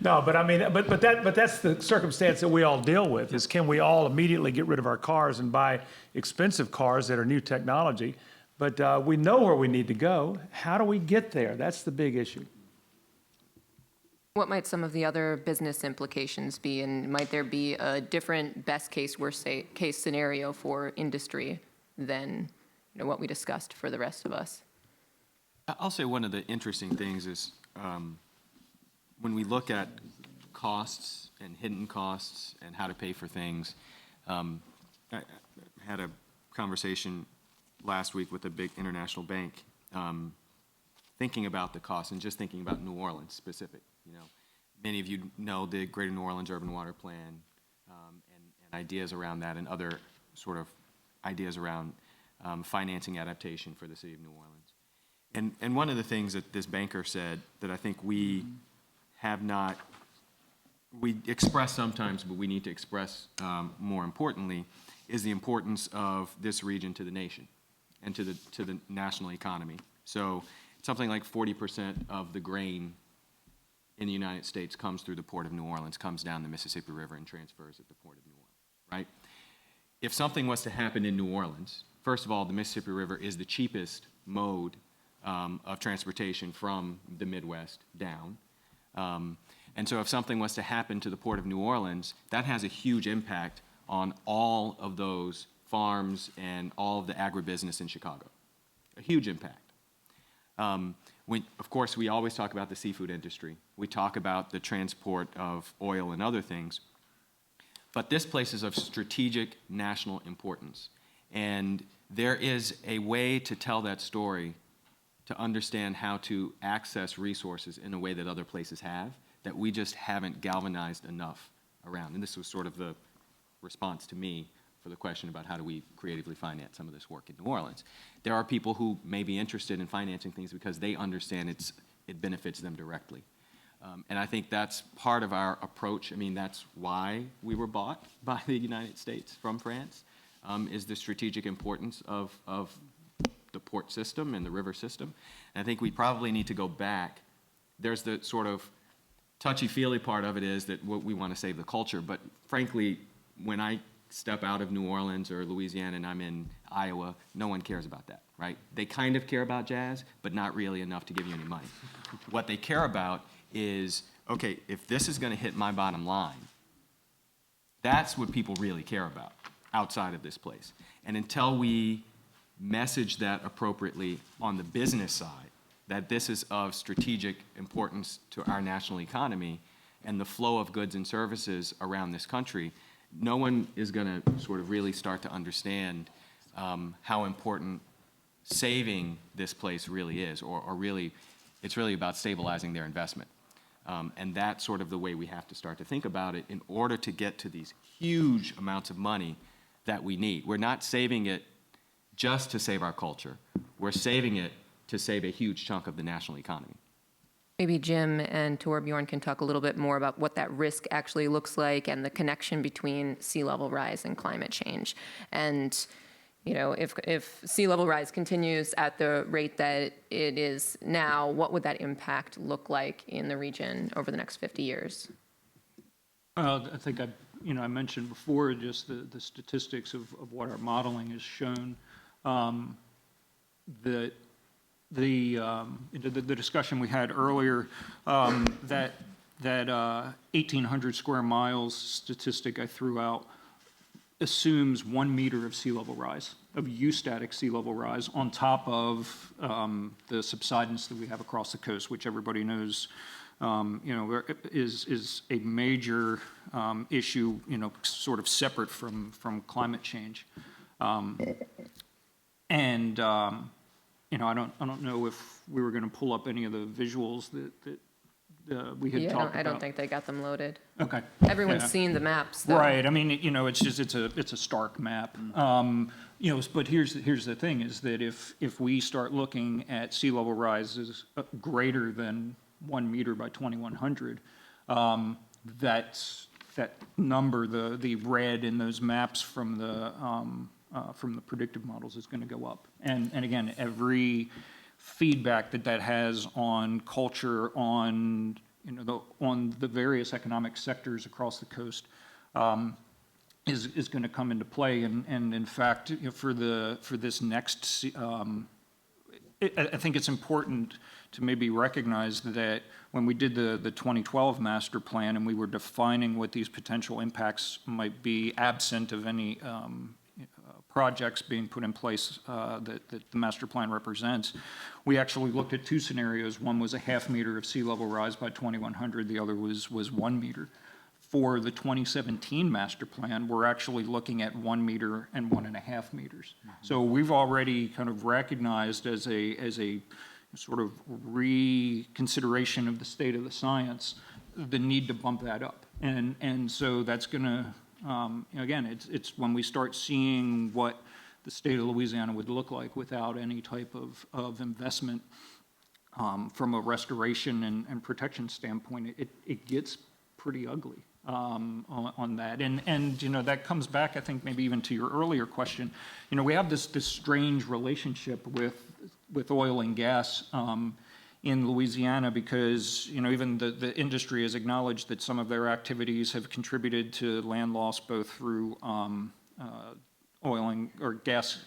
No, but I mean, but that's the circumstance that we all deal with, is can we all immediately get rid of our cars and buy expensive cars that are new technology? But we know where we need to go. How do we get there? That's the big issue. What might some of the other business implications be, and might there be a different best case, worst case scenario for industry than what we discussed for the rest of us? I'll say one of the interesting things is when we look at costs and hidden costs and how to pay for things, I had a conversation last week with a big international bank, thinking about the costs and just thinking about New Orleans specific. Many of you know the Greater New Orleans Urban Water Plan and ideas around that, and other sort of ideas around financing adaptation for the city of New Orleans. And one of the things that this banker said that I think we express sometimes, but we need to express more importantly, is the importance of this region to the nation and to the national economy. So something like 40% of the grain in the United States comes through the Port of New Orleans, comes down the Mississippi River and transfers at the Port of New Orleans, right? If something was to happen in New Orleans, first of all, the Mississippi River is the cheapest mode of transportation from the Midwest down. And so if something was to happen to the Port of New Orleans, that has a huge impact on all of those farms and all of the agribusiness in Chicago. A huge impact. Of course, we always talk about the seafood industry. We talk about the transport of oil and other things. But this place is of strategic national importance. And there is a way to tell that story, to understand how to access resources in a way that other places have, that we just haven't galvanized enough around. And this was sort of the response to me for the question about how do we creatively finance some of this work in New Orleans. There are people who may be interested in financing things because they understand it benefits them directly. And I think that's part of our approach. I mean, that's why we were bought by the United States from France, is the strategic importance of the port system and the river system. And I think we probably need to go back. There's the sort of touchy-feely part of it is that we want to save the culture, but frankly, when I step out of New Orleans or Louisiana and I'm in Iowa, no one cares about that, right? They kind of care about jazz, but not really enough to give you any money. What they care about is, okay, if this is going to hit my bottom line, that's what people really care about outside of this place. And until we message that appropriately on the business side, that this is of strategic importance to our national economy and the flow of goods and services around this country, no one is going to sort of really start to understand how important saving this place really is, or really, it's really about stabilizing their investment. And that's sort of the way we have to start to think about it in order to get to these huge amounts of money that we need. We're not saving it just to save our culture. We're saving it to save a huge chunk of the national economy. Maybe Jim and Torbjorn can talk a little bit more about what that risk actually looks like and the connection between sea level rise and climate change. And, you know, if sea level rise continues at the rate that it is now, what would that impact look like in the region over the next 50 years? I think I mentioned before just the statistics of what our modeling has shown. The discussion we had earlier, that 1,800 square miles statistic I threw out assumes 1 meter of sea level rise, of eustatic sea level rise, on top of the subsidence that we have across the coast, which everybody knows, is a major issue, sort of separate from climate change. I don't know if we were going to pull up any of the visuals that we had talked about. I don't think they got them loaded. Okay. Everyone's seen the maps, though. Right. I mean, it's a stark map. But here's the thing: is that if we start looking at sea level rises greater than 1 meter by 2100, that number, the red in those maps from the predictive models is going to go up. And again, every feedback that has on culture, on the various economic sectors across the coast, is going to come into play. And in fact, for this next, I think it's important to maybe recognize that when we did the 2012 master plan and we were defining what these potential impacts might be, absent of any projects being put in place that the master plan represents, we actually looked at two scenarios. One was a 0.5 meter of sea level rise by 2100. The other was 1 meter. For the 2017 master plan, we're actually looking at 1 meter and 1.5 meters. So we've already kind of recognized as a sort of reconsideration of the state of the science, the need to bump that up. And so that's going to, again, it's when we start seeing what the state of Louisiana would look like without any type of investment from a restoration and protection standpoint, it gets pretty ugly on that. And, you know, that comes back, I think, maybe even to your earlier question. You know, we have this strange relationship with oil and gas in Louisiana because, you know, even the industry has acknowledged that some of their activities have contributed to land loss both through oil and gas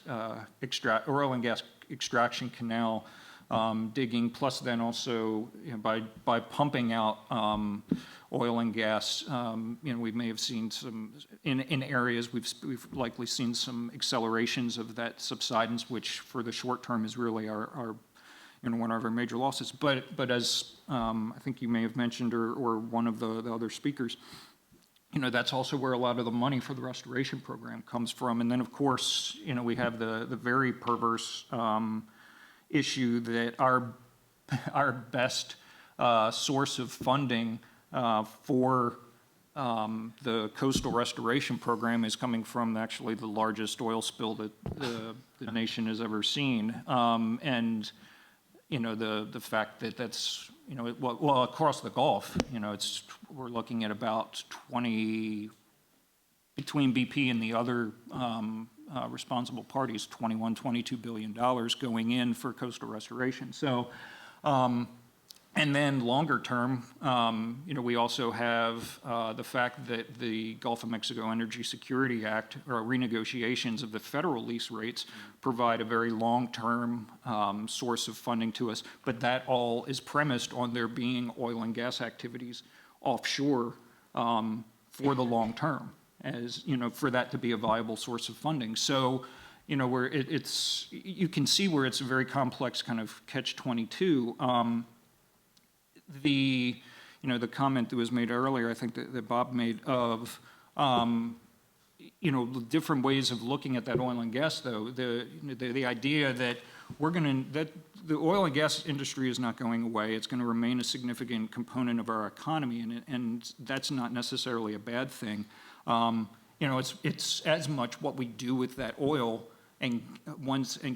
extraction canal digging, plus then also, you know, by pumping out oil and gas. You know, we may have seen some in areas we've likely seen some accelerations of that subsidence, which for the short term is really our you know, one of our major losses. But as I think you may have mentioned, or one of the other speakers, you know, that's also where a lot of the money for the restoration program comes from. And then, of course, you know, we have the very perverse issue that our best source of funding for the coastal restoration program is coming from actually the largest oil spill that the nation has ever seen. And you know, the fact that that's, you know, well, across the Gulf, you know, we're looking at about 20, between BP and the other responsible parties, $22 billion going in for coastal restoration. So, and then longer term, you know, we also have the fact that the Gulf of Mexico Energy Security Act, or renegotiations of the federal lease rates, provide a very long-term source of funding to us. But that all is premised on there being oil and gas activities offshore for the long term, as you know, for that to be a viable source of funding. So, you know, where you can see where it's a very complex kind of catch-22. You know, the comment that was made earlier, I think that Bob made of, you know, the different ways of looking at that oil and gas, though, the idea that that the oil and gas industry is not going away. It's going to remain a significant component of our economy, and that's not necessarily a bad thing. You know, it's as much what we do with that oil and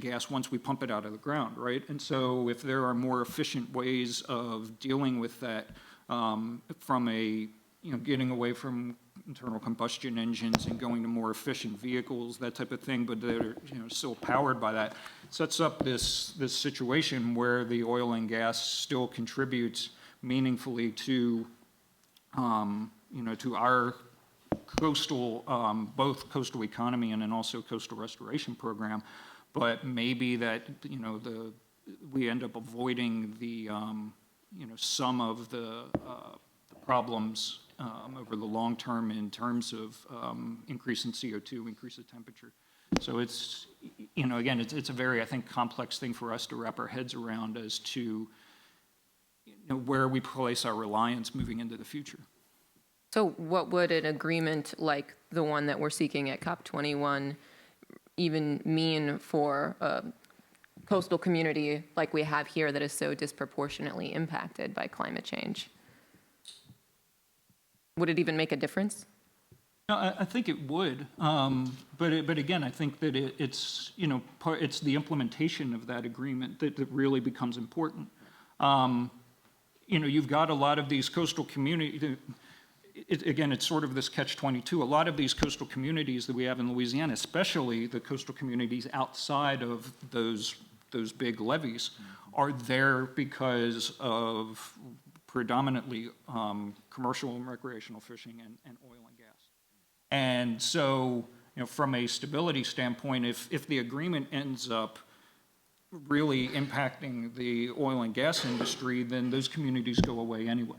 gas once we pump it out of the ground, right? And so if there are more efficient ways of dealing with that, from you know, getting away from internal combustion engines and going to more efficient vehicles, that type of thing, but they're, you know, still powered by that, sets up this situation where the oil and gas still contributes meaningfully to, you know, to our coastal, both coastal economy and then also coastal restoration program, but maybe that, you know, we end up avoiding the, you know, some of the problems over the long term in terms of increase in CO2, increase of temperature. So it's, you know, again, it's a very, I think, complex thing for us to wrap our heads around as to, you know, where we place our reliance moving into the future. So what would an agreement like the one that we're seeking at COP21 even mean for a coastal community like we have here that is so disproportionately impacted by climate change? Would it even make a difference? No, I think it would, but again, I think that it's, you know, it's the implementation of that agreement that really becomes important. You know, you've got a lot of these coastal communities. Again, it's sort of this catch-22. A lot of these coastal communities that we have in Louisiana, especially the coastal communities outside of those big levees, are there because of predominantly commercial and recreational fishing and oil and gas. And so, you know, from a stability standpoint, if the agreement ends up really impacting the oil and gas industry, then those communities go away anyway.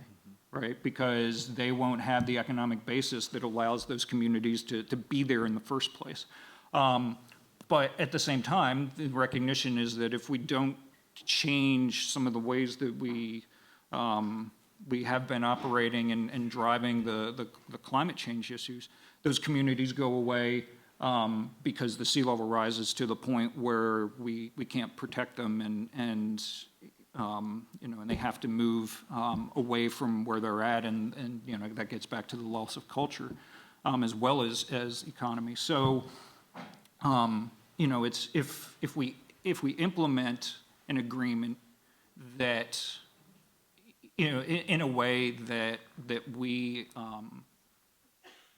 Right, because they won't have the economic basis that allows those communities to be there in the first place. But at the same time, the recognition is that if we don't change some of the ways that we have been operating and driving the climate change issues, those communities go away because the sea level rises to the point where we can't protect them and you know, and they have to move away from where they're at, and you know, that gets back to the loss of culture as well as economy. So, you know, it's if we implement an agreement that, you know, in a way that we,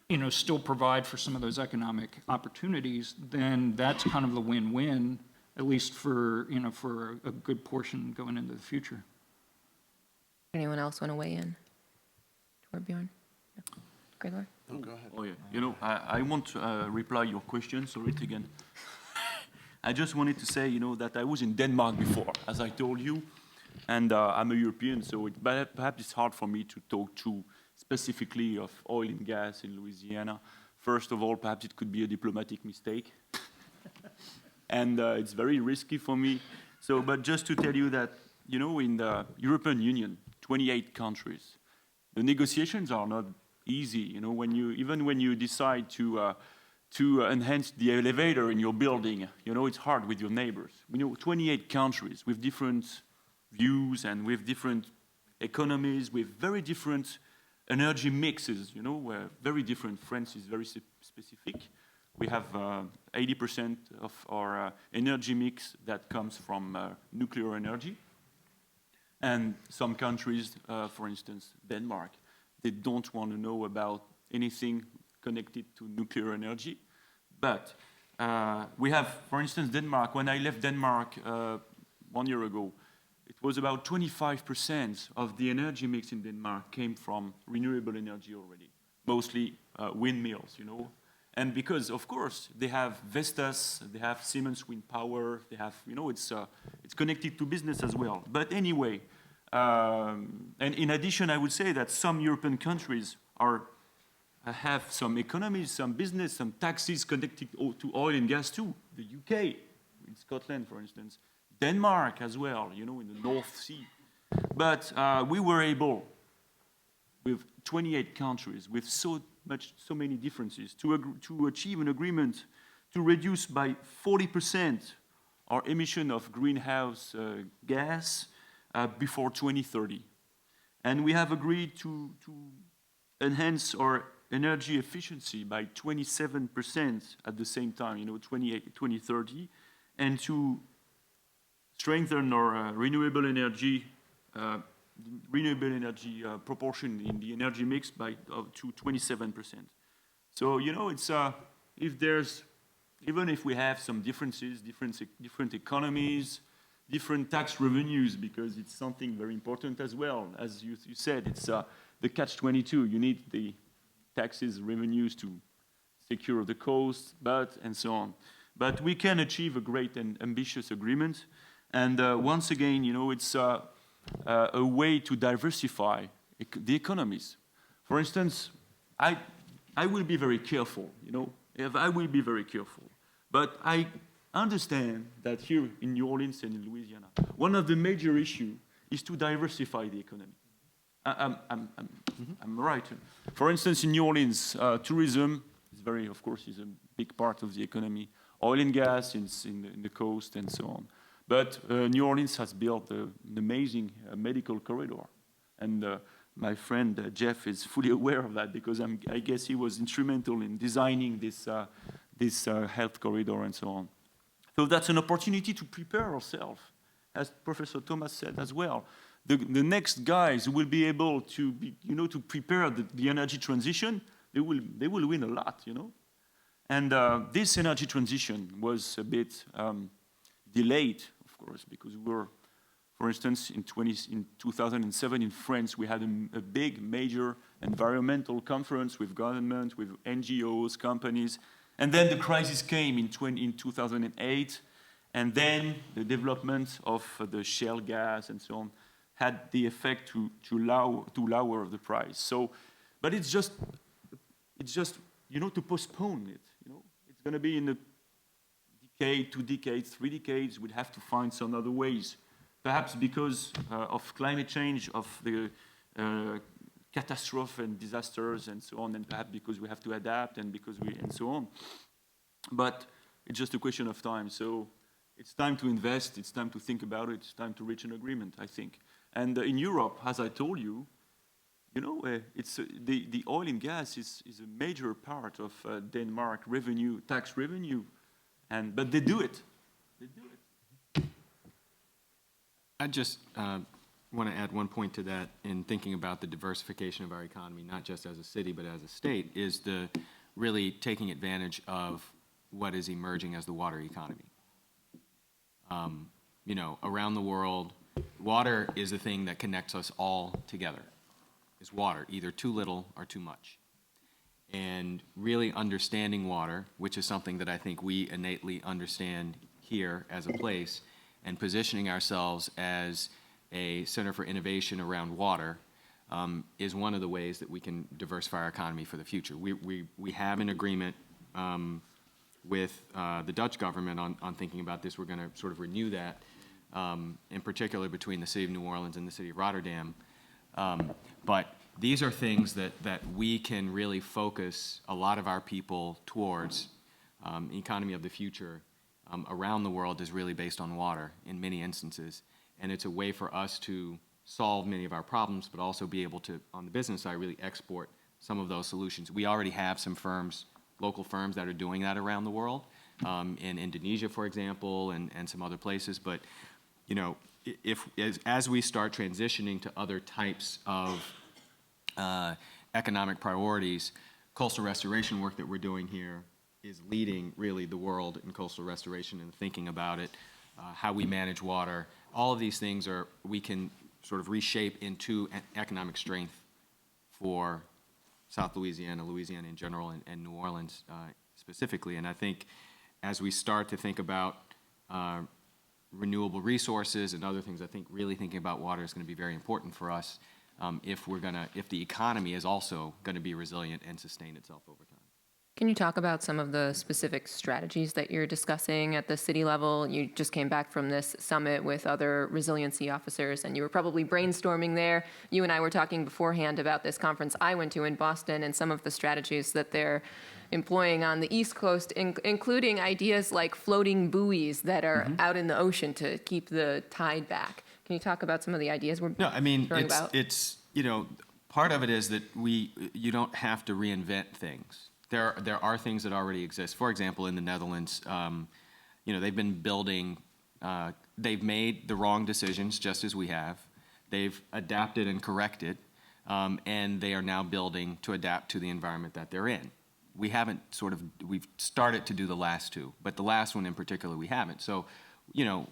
you know, still provide for some of those economic opportunities, then that's kind of the win-win, at least for, you know, for a good portion going into the future. Anyone else want to weigh in? Torbjorn? No. Gregor? Oh, go ahead. Oh, yeah. You know, I want to reply your question. Sorry again. I just wanted to say, you know, that I was in Denmark before, as I told you, and I'm a European, so perhaps it's hard for me to talk too specifically of oil and gas in Louisiana. First of all, perhaps it could be a diplomatic mistake, and it's very risky for me. So, but just to tell you that, you know, in the European Union, 28 countries, the negotiations are not easy. You know, even when you decide to enhance the elevator in your building, you know, it's hard with your neighbors. You know, 28 countries with different views and with different economies, with very different energy mixes, you know, where very different. France is very specific. We have 80% of our energy mix that comes from nuclear energy. And some countries, for instance, Denmark, they don't want to know about anything connected to nuclear energy. But we have, for instance, Denmark. When I left Denmark 1 year ago, it was about 25% of the energy mix in Denmark came from renewable energy already, mostly windmills, you know. And because, of course, they have Vestas, they have Siemens Wind Power, they have, you know, it's connected to business as well. But anyway, and in addition, I would say that some European countries have some economies, some business, some taxes connected to oil and gas too. The UK, in Scotland, for instance, Denmark as well, you know, in the North Sea. But we were able, with 28 countries, with so many differences, to achieve an agreement to reduce by 40% our emission of greenhouse gas before 2030. And we have agreed to enhance our energy efficiency by 27% at the same time, you know, 2030, and to strengthen our renewable energy proportion in the energy mix to 27%. So, you know, it's even if we have some differences, different economies, different tax revenues, because it's something very important as well. As you said, it's the catch-22. You need the taxes, revenues to secure the coast, and so on. But we can achieve a great and ambitious agreement. And once again, you know, it's a way to diversify the economies. For instance, I will be very careful, you know, I will be very careful. But I understand that here in New Orleans and in Louisiana, one of the major issues is to diversify the economy. I'm right. For instance, in New Orleans, tourism is of course, a big part of the economy. Oil and gas in the coast and so on. But New Orleans has built an amazing medical corridor. And my friend Jeff is fully aware of that because I guess he was instrumental in designing this health corridor and so on. So that's an opportunity to prepare ourselves, as Professor Thomas said as well. The next guys who will be able to to prepare the energy transition, they will win a lot, you know. And this energy transition was a bit delayed, of course, because we were, for instance, in 2007 in France, we had a big, major environmental conference with government, with NGOs, companies, and then the crisis came in 2008, and then the development of the shale gas and so on had the effect to lower the price. So, but it's just to postpone it. You know, it's going to be in a decade, 2 decades, 3 decades. We'd have to find some other ways, perhaps because of climate change, of the catastrophe and disasters and so on, and perhaps because we have to adapt and so on. But it's just a question of time. So it's time to invest. It's time to think about it. It's time to reach an agreement, I think. And in Europe, as I told you, it's the oil and gas is a major part of Denmark revenue, tax revenue, but they do it. They do it. I just want to add one point to that in thinking about the diversification of our economy, not just as a city, but as a state, is the really taking advantage of what is emerging as the water economy. You know, around the world, water is the thing that connects us all together. Is water, either too little or too much. And really understanding water, which is something that I think we innately understand here as a place, and positioning ourselves as a center for innovation around water is one of the ways that we can diversify our economy for the future. We have an agreement with the Dutch government on thinking about this. We're going to sort of renew that, in particular between the city of New Orleans and the city of Rotterdam. But these are things that we can really focus a lot of our people towards. The economy of the future around the world is really based on water in many instances. And it's a way for us to solve many of our problems, but also be able to, on the business side, really export some of those solutions. We already have some firms, local firms that are doing that around the world, in Indonesia, for example, and some other places. But, you know, as we start transitioning to other types of economic priorities, coastal restoration work that we're doing here is leading really the world in coastal restoration and thinking about it, how we manage water. All of these things we can sort of reshape into an economic strength for South Louisiana, Louisiana in general, and New Orleans specifically. And I think as we start to think about renewable resources and other things, I think really thinking about water is going to be very important for us if the economy is also going to be resilient and sustain itself over time. Can you talk about some of the specific strategies that you're discussing at the city level? You just came back from this summit with other resiliency officers, and you were probably brainstorming there. You and I were talking beforehand about this conference I went to in Boston and some of the strategies that they're employing on the East Coast, including ideas like floating buoys that are out in the ocean to keep the tide back. Can you talk about some of the ideas we're No, I mean, throwing about? it's you know, part of it is that you don't have to reinvent things. There are things that already exist. For example, in the Netherlands, you know, they've been building, they've made the wrong decisions just as we have. They've adapted and corrected, and they are now building to adapt to the environment that they're in. We've started to do the last two, but the last one in particular we haven't. So, you know,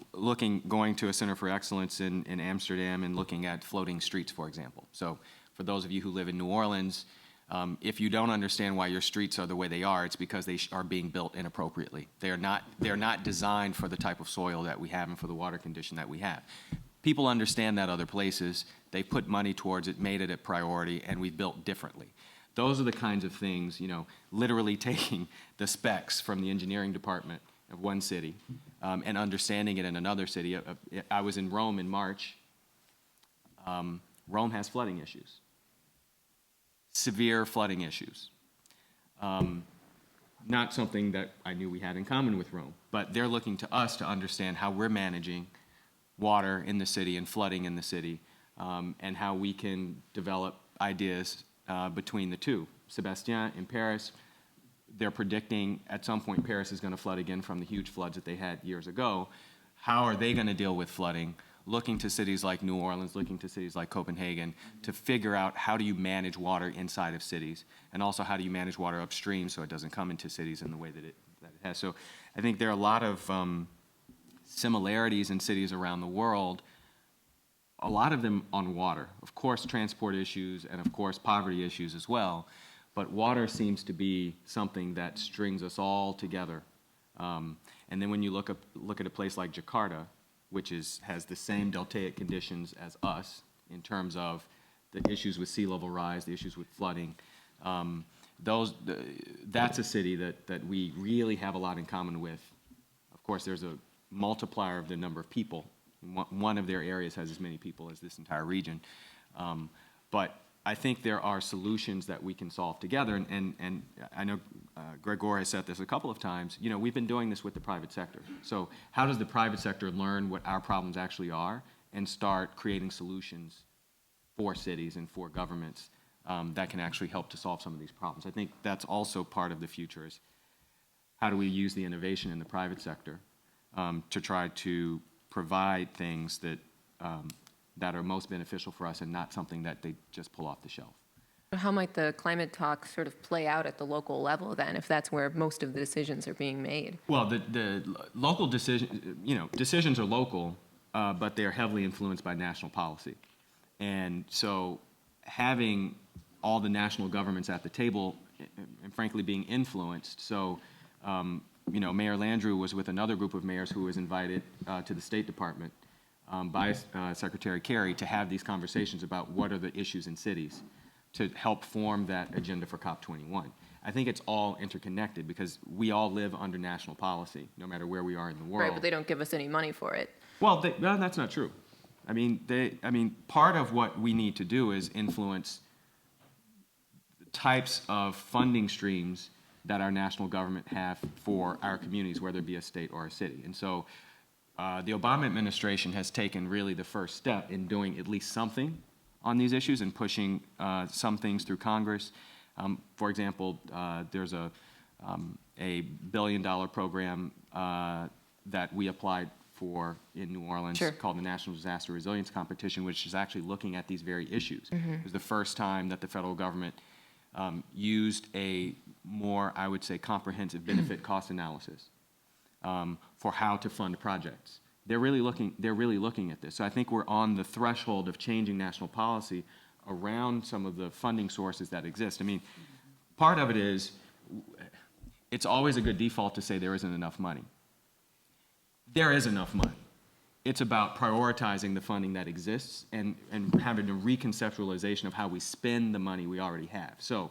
going to a Center for Excellence in Amsterdam and looking at floating streets, for example. So for those of you who live in New Orleans, if you don't understand why your streets are the way they are, it's because they are being built inappropriately. They're not designed for the type of soil that we have and for the water condition that we have. People understand that other places. They put money towards it, made it a priority, and we've built differently. Those are the kinds of things, you know, literally taking the specs from the engineering department of one city and understanding it in another city. I was in Rome in March. Rome has flooding issues. Severe flooding issues. Not something that I knew we had in common with Rome, but they're looking to us to understand how we're managing water in the city and flooding in the city, and how we can develop ideas between the two. Sébastien in Paris, they're predicting at some point Paris is going to flood again from the huge floods that they had years ago. How are they going to deal with flooding? Looking to cities like New Orleans, looking to cities like Copenhagen to figure out how do you manage water inside of cities, and also how do you manage water upstream so it doesn't come into cities in the way that it has. So I think there are a lot of similarities in cities around the world, a lot of them on water. Of course, transport issues and of course poverty issues as well, but water seems to be something that strings us all together. And then when you look at a place like Jakarta, which has the same deltaic conditions as us in terms of the issues with sea level rise, the issues with flooding. That's a city that we really have a lot in common with. Of course, there's a multiplier of the number of people. One of their areas has as many people as this entire region. But I think there are solutions that we can solve together. And I know Gregor has said this a couple of times. You know, we've been doing this with the private sector. So how does the private sector learn what our problems actually are and start creating solutions for cities and for governments that can actually help to solve some of these problems? I think that's also part of the future is how do we use the innovation in the private sector to try to provide things that that are most beneficial for us and not something that they just pull off the shelf. How might the climate talks sort of play out at the local level then, if that's where most of the decisions are being made? Well, the local decisions are local, but they're heavily influenced by national policy. And so having all the national governments at the table and frankly being influenced. So, Mayor Landrieu was with another group of mayors who was invited to the State Department by Secretary Kerry to have these conversations about what are the issues in cities to help form that agenda for COP21. I think it's all interconnected because we all live under national policy, no matter where we are in the world. Right, but they don't give us any money for it. Well, that's not true. Part of what we need to do is influence the types of funding streams that our national government have for our communities, whether it be a state or a city. And so the Obama administration has taken really the first step in doing at least something on these issues and pushing some things through Congress. For example, there's a $1 billion program that we applied for in New Orleans called the National Disaster Resilience Competition, which is actually looking at these very issues. It was the first time that the federal government used a more, I would say, comprehensive benefit cost analysis for how to fund projects. They're really looking at this. So I think we're on the threshold of changing national policy around some of the funding sources that exist. I mean, part of it is, it's always a good default to say there isn't enough money. There is enough money. It's about prioritizing the funding that exists and having a reconceptualization of how we spend the money we already have. So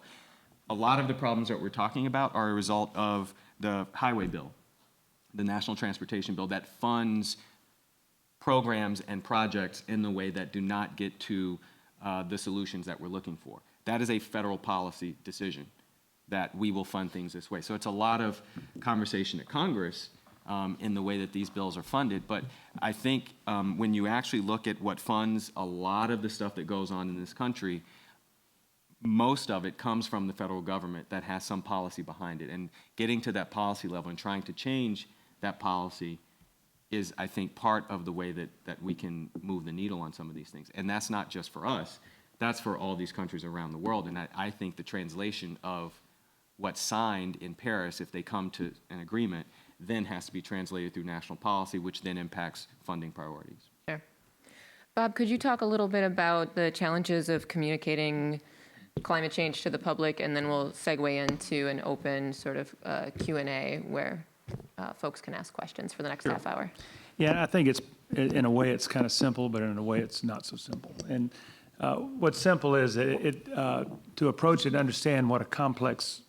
a lot of the problems that we're talking about are a result of the highway bill, the National Transportation Bill, that funds programs and projects in the way that do not get to the solutions that we're looking for. That is a federal policy decision that we will fund things this way. So it's a lot of conversation at Congress in the way that these bills are funded. But I think when you actually look at what funds a lot of the stuff that goes on in this country, most of it comes from the federal government that has some policy behind it. And getting to that policy level and trying to change that policy is, I think, part of the way that we can move the needle on some of these things. And that's not just for us. That's for all these countries around the world. And I think the translation of what's signed in Paris, if they come to an agreement, then has to be translated through national policy, which then impacts funding priorities. Sure. Bob, could you talk a little bit about the challenges of communicating climate change to the public, and then we'll segue into an open sort of Q&A where folks can ask questions for the next half hour. Yeah, I think it's, in a way, it's kind of simple, but in a way, it's not so simple. And what's simple is to approach and understand what a complex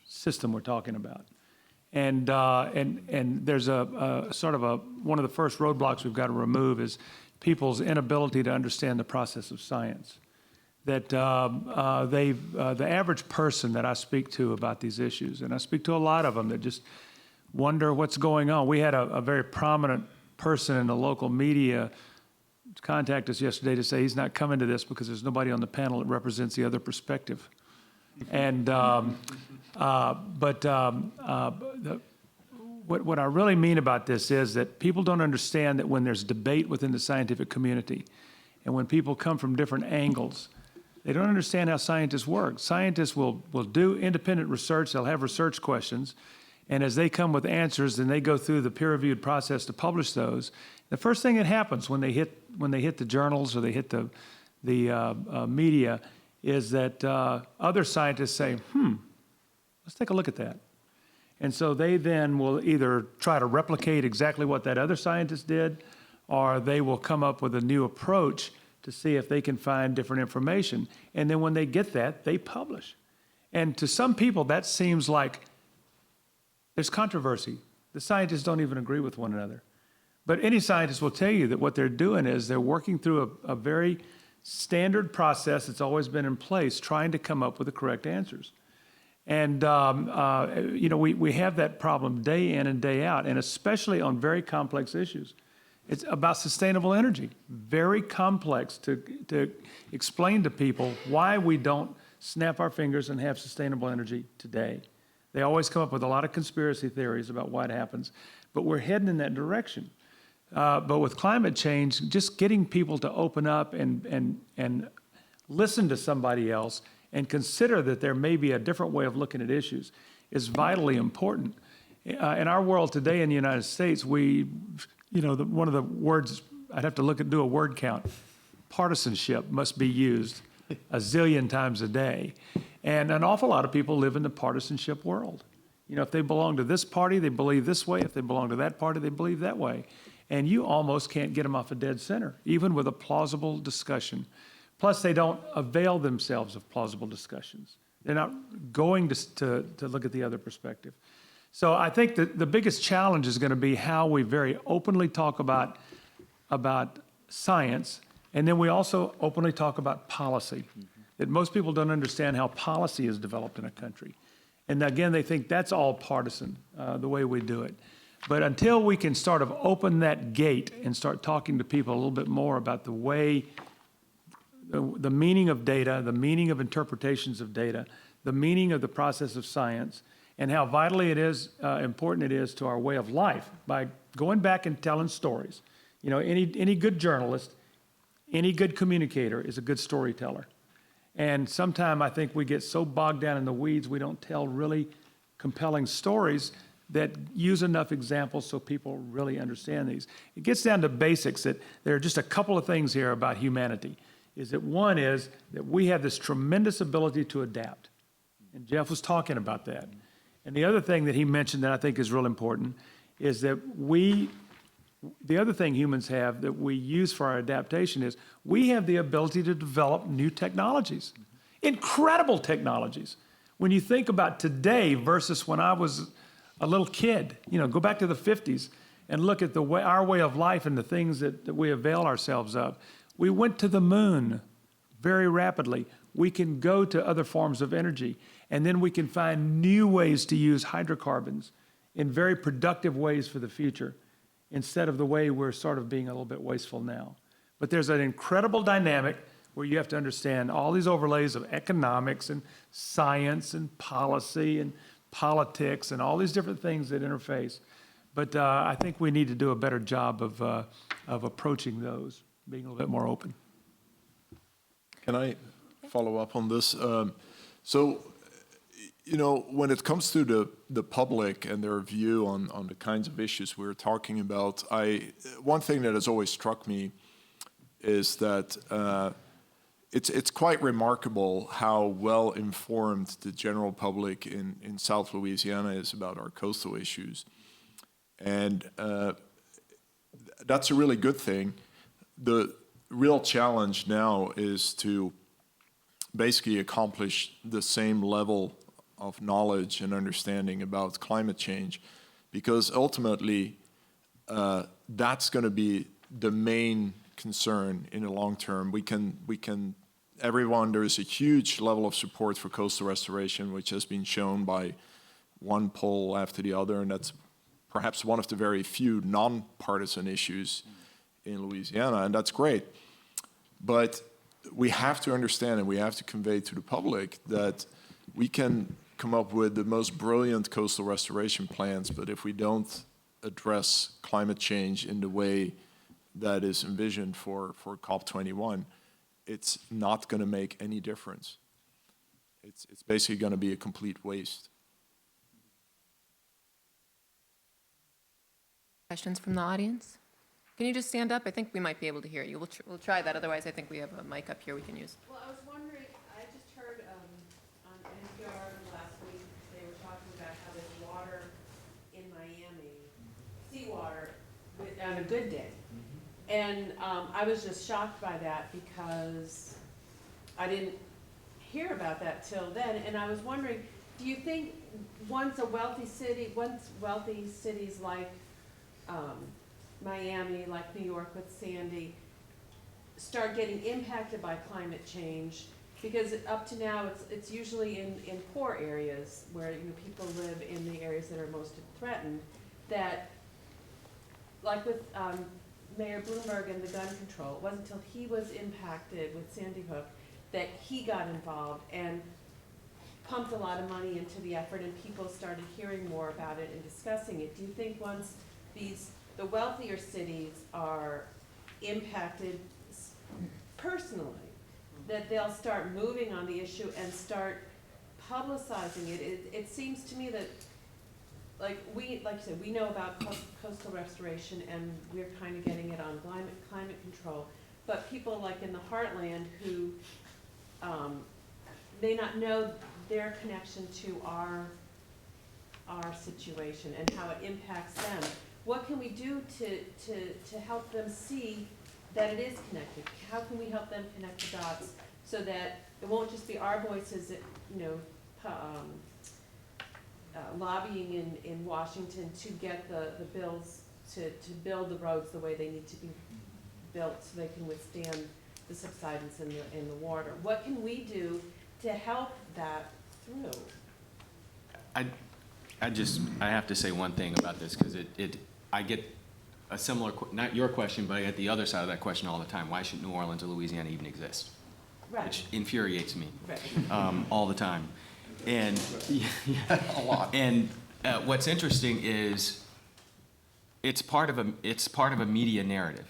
system we're talking about. And there's a sort of one of the first roadblocks we've got to remove is people's inability to understand the process of science. That the average person that I speak to about these issues, and I speak to a lot of them that just wonder what's going on. We had a very prominent person in the local media contact us yesterday to say he's not coming to this because there's nobody on the panel that represents the other perspective. And what I really mean about this is that people don't understand that when there's debate within the scientific community and when people come from different angles, they don't understand how scientists work. Scientists will do independent research. They'll have research questions. And as they come with answers, then they go through the peer-reviewed process to publish those. The first thing that happens when they hit the journals or they hit the media is that other scientists say, let's take a look at that. And so they then will either try to replicate exactly what that other scientist did, or they will come up with a new approach to see if they can find different information. And then when they get that, they publish. And to some people, that seems like there's controversy. The scientists don't even agree with one another. But any scientist will tell you that what they're doing is they're working through a very standard process that's always been in place, trying to come up with the correct answers. And, we have that problem day in and day out, and especially on very complex issues. It's about sustainable energy, very complex to explain to people why we don't snap our fingers and have sustainable energy today. They always come up with a lot of conspiracy theories about why it happens, but we're heading in that direction. But with climate change, just getting people to open up and listen to somebody else and consider that there may be a different way of looking at issues is vitally important. In our world today in the United States, one of the words, I'd have to do a word count. Partisanship must be used a zillion times a day. And an awful lot of people live in the partisanship world. If they belong to this party, they believe this way. If they belong to that party, they believe that way. And you almost can't get them off a dead center, even with a plausible discussion. Plus, they don't avail themselves of plausible discussions. They're not going to look at the other perspective. So I think that the biggest challenge is going to be how we very openly talk about science, and then we also openly talk about policy. That most people don't understand how policy is developed in a country. And again, they think that's all partisan, the way we do it. But until we can sort of open that gate and start talking to people a little bit more about the way, the meaning of data, the meaning of interpretations of data, the meaning of the process of science, and how vitally it is, important it is to our way of life by going back and telling stories. Any good journalist, any good communicator is a good storyteller. And sometimes I think we get so bogged down in the weeds, we don't tell really compelling stories that use enough examples so people really understand these. It gets down to basics that there are just a couple of things here about humanity. One is that we have this tremendous ability to adapt. And Jeff was talking about that. And the other thing that he mentioned that I think is real important is that the other thing humans have that we use for our adaptation is we have the ability to develop new technologies, incredible technologies. When you think about today versus when I was a little kid, go back to the 50s and look at our way of life and the things that we avail ourselves of. We went to the moon very rapidly. We can go to other forms of energy, and then we can find new ways to use hydrocarbons in very productive ways for the future, instead of the way we're sort of being a little bit wasteful now. But there's an incredible dynamic where you have to understand all these overlays of economics and science and policy and politics and all these different things that interface. But I think we need to do a better job of approaching those, being a little bit more open. Can I follow up on this? When it comes to the public and their view on the kinds of issues we're talking about, one thing that has always struck me is that it's quite remarkable how well informed the general public in South Louisiana is about our coastal issues. And that's a really good thing. The real challenge now is to basically accomplish the same level of knowledge and understanding about climate change, because ultimately that's going to be the main concern in the long term. There is a huge level of support for coastal restoration, which has been shown by one poll after the other, and that's perhaps one of the very few nonpartisan issues in Louisiana, and that's great. But we have to understand and we have to convey to the public that we can come up with the most brilliant coastal restoration plans, but if we don't address climate change in the way that is envisioned for COP21, it's not going to make any difference. It's basically going to be a complete waste. Questions from the audience? Can you just stand up? I think we might be able to hear you. We'll try that. Otherwise, I think we have a mic up here we can use. Well, I was wondering, I just heard on NPR last week, they were talking about how there's water in Miami, seawater, on a good day. And I was just shocked by that because I didn't hear about that till then. And I was wondering, do you think once wealthy cities like Miami, like New York with Sandy, start getting impacted by climate change, because up to now it's usually in poor areas where people live in the areas that are most threatened, that like with Mayor Bloomberg and the gun control, it wasn't until he was impacted with Sandy Hook that he got involved and pumped a lot of money into the effort, and people started hearing more about it and discussing it. Do you think once these the wealthier cities are impacted personally, that they'll start moving on the issue and start publicizing it. It seems to me that, like you said, we know about coastal restoration and we're kind of getting it on climate control, but people like in the heartland who may not know their connection to our situation and how it impacts them. What can we do to help them see that it is connected? How can we help them connect the dots so that it won't just be our voices, lobbying in Washington to get the bills to build the roads the way they need to be built so they can withstand the subsidence in the water? What can we do to help that through? I have to say one thing about this, because I get a similar, not your question, but I get the other side of that question all the time. Why should New Orleans or Louisiana even exist? Right. Which infuriates me Right. all the time. And a lot. And what's interesting is it's part of a media narrative.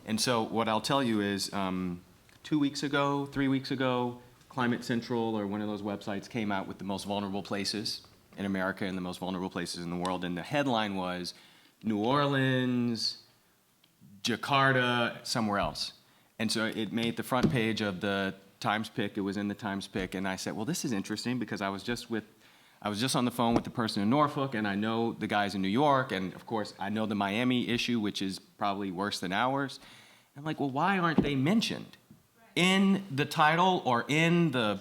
And so what I'll tell you is 3 weeks ago, Climate Central or one of those websites came out with the most vulnerable places in America and the most vulnerable places in the world. And the headline was New Orleans, Jakarta, somewhere else. And so it made the front page of the Times pick. It was in the Times pick. And I said, well, this is interesting, because I was just on the phone with the person in Norfolk, and I know the guys in New York, and of course I know the Miami issue, which is probably worse than ours. I'm like, well, why aren't they mentioned in the title or in the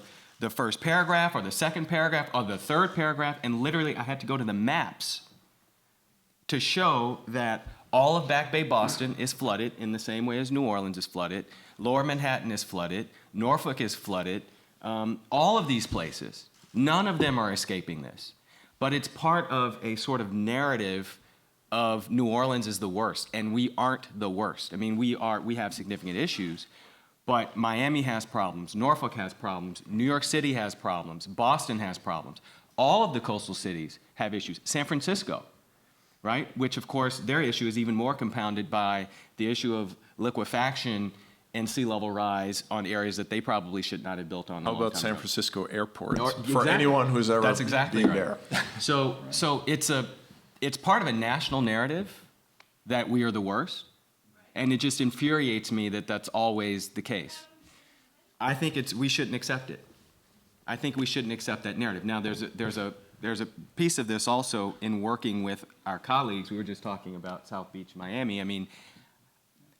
first paragraph or the second paragraph or the third paragraph? And literally I had to go to the maps to show that all of Back Bay, Boston is flooded in the same way as New Orleans is flooded. Lower Manhattan is flooded. Norfolk is flooded. All of these places, none of them are escaping this. But it's part of a sort of narrative of New Orleans is the worst, and we aren't the worst. I mean, we have significant issues, but Miami has problems, Norfolk has problems, New York City has problems, Boston has problems. All of the coastal cities have issues. San Francisco, right? Which, of course, their issue is even more compounded by the issue of liquefaction and sea level rise on areas that they probably should not have built on. How about San Francisco Airport? Exactly. For anyone who's ever That's exactly been right. there. So it's part of a national narrative that we are the worst, and it just infuriates me that that's always the case. I think we shouldn't accept it. I think we shouldn't accept that narrative. Now, there's a piece of this also in working with our colleagues. We were just talking about South Beach, Miami. I mean,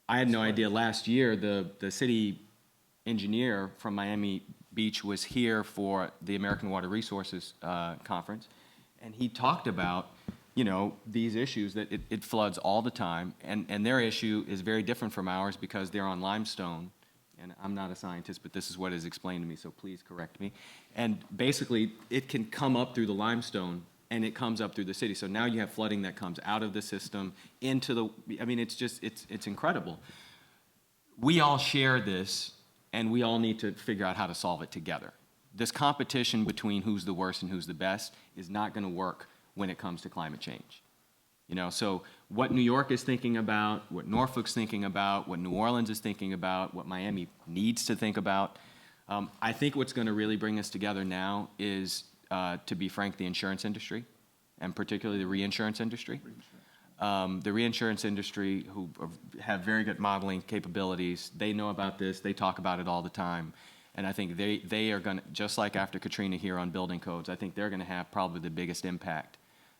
I had no idea last year the city engineer from Miami Beach was here for the American Water Resources conference, and he talked about, these issues that it floods all the time, and their issue is very different from ours because they're on limestone. And I'm not a scientist, but this is what is explained to me, so please correct me. And basically, it can come up through the limestone, and it comes up through the city. So now you have flooding that comes out of the system into the, I mean, it's incredible. We all share this, and we all need to figure out how to solve it together. This competition between who's the worst and who's the best is not going to work when it comes to climate change. So what New York is thinking about, what Norfolk's thinking about, what New Orleans is thinking about, what Miami needs to think about, I think what's going to really bring us together now is, to be frank, the insurance industry, and particularly the reinsurance industry. The reinsurance industry, who have very good modeling capabilities, they know about this, they talk about it all the time. And I think they are going to, just like after Katrina here on building codes, I think they're going to have probably the biggest impact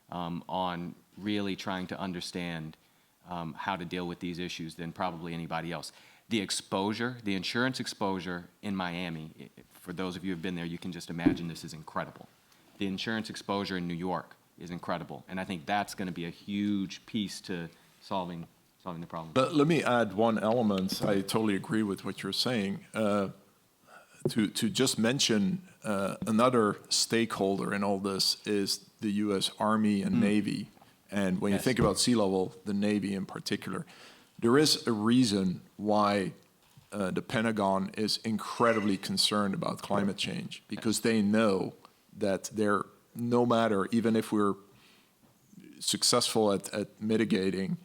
on really trying to understand how to deal with these issues than probably anybody else. The exposure, the insurance exposure in Miami, for those of you who have been there, you can just imagine this is incredible. The insurance exposure in New York is incredible, and I think that's going to be a huge piece to solving the problem. But let me add one element. I totally agree with what you're saying. To just mention another stakeholder in all this is the U.S. Army and Navy. And when you think about sea level, the Navy in particular, there is a reason why the Pentagon is incredibly concerned about climate change, because they know that no matter, even if we're successful at mitigating,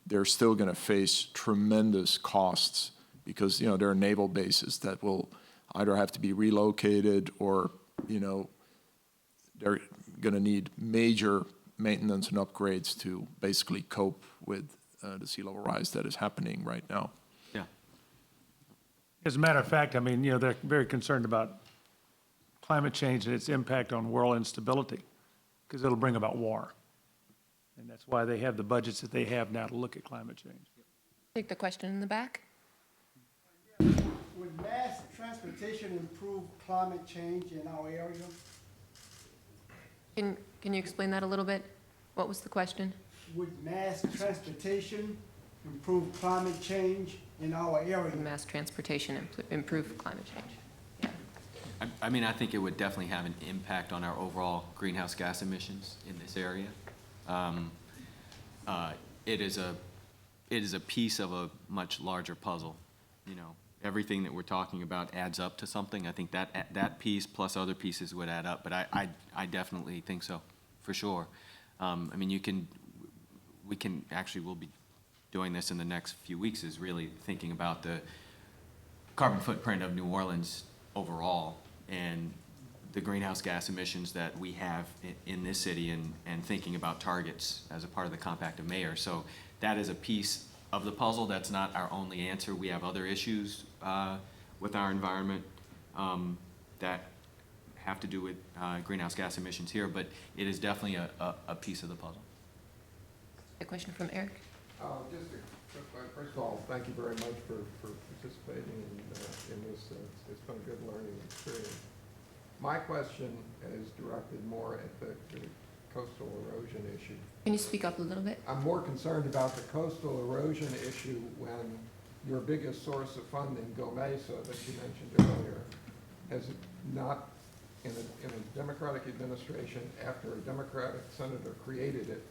they're still going to face tremendous costs because, there are naval bases that will either have to be relocated or, they're going to need major maintenance and upgrades to basically cope with the sea level rise that is happening right now. Yeah. As a matter of fact, I mean, they're very concerned about climate change and its impact on world instability, because it'll bring about war. And that's why they have the budgets that they have now to look at climate change. Take the question in the back. Would mass transportation improve climate change in our area? Can you explain that a little bit? What was the question? Would mass transportation improve climate change in our area? Mass transportation improve climate change. Yeah. I mean, I think it would definitely have an impact on our overall greenhouse gas emissions in this area. It is a piece of a much larger puzzle. Everything that we're talking about adds up to something. I think that piece plus other pieces would add up, but I definitely think so, for sure. I mean, we'll be doing this in the next few weeks, is really thinking about the carbon footprint of New Orleans overall and the greenhouse gas emissions that we have in this city, and thinking about targets as a part of the Compact of Mayors. So that is a piece of the puzzle. That's not our only answer. We have other issues with our environment that have to do with greenhouse gas emissions here, but it is definitely a piece of the puzzle. A question from Eric. Just a quick one. First of all, thank you very much for participating in this. It's been a good learning experience. My question is directed more at the coastal erosion issue. Can you speak up a little bit? I'm more concerned about the coastal erosion issue when your biggest source of funding, Go Mesa, that you mentioned earlier, has not, in a Democratic administration, after a Democratic senator created it,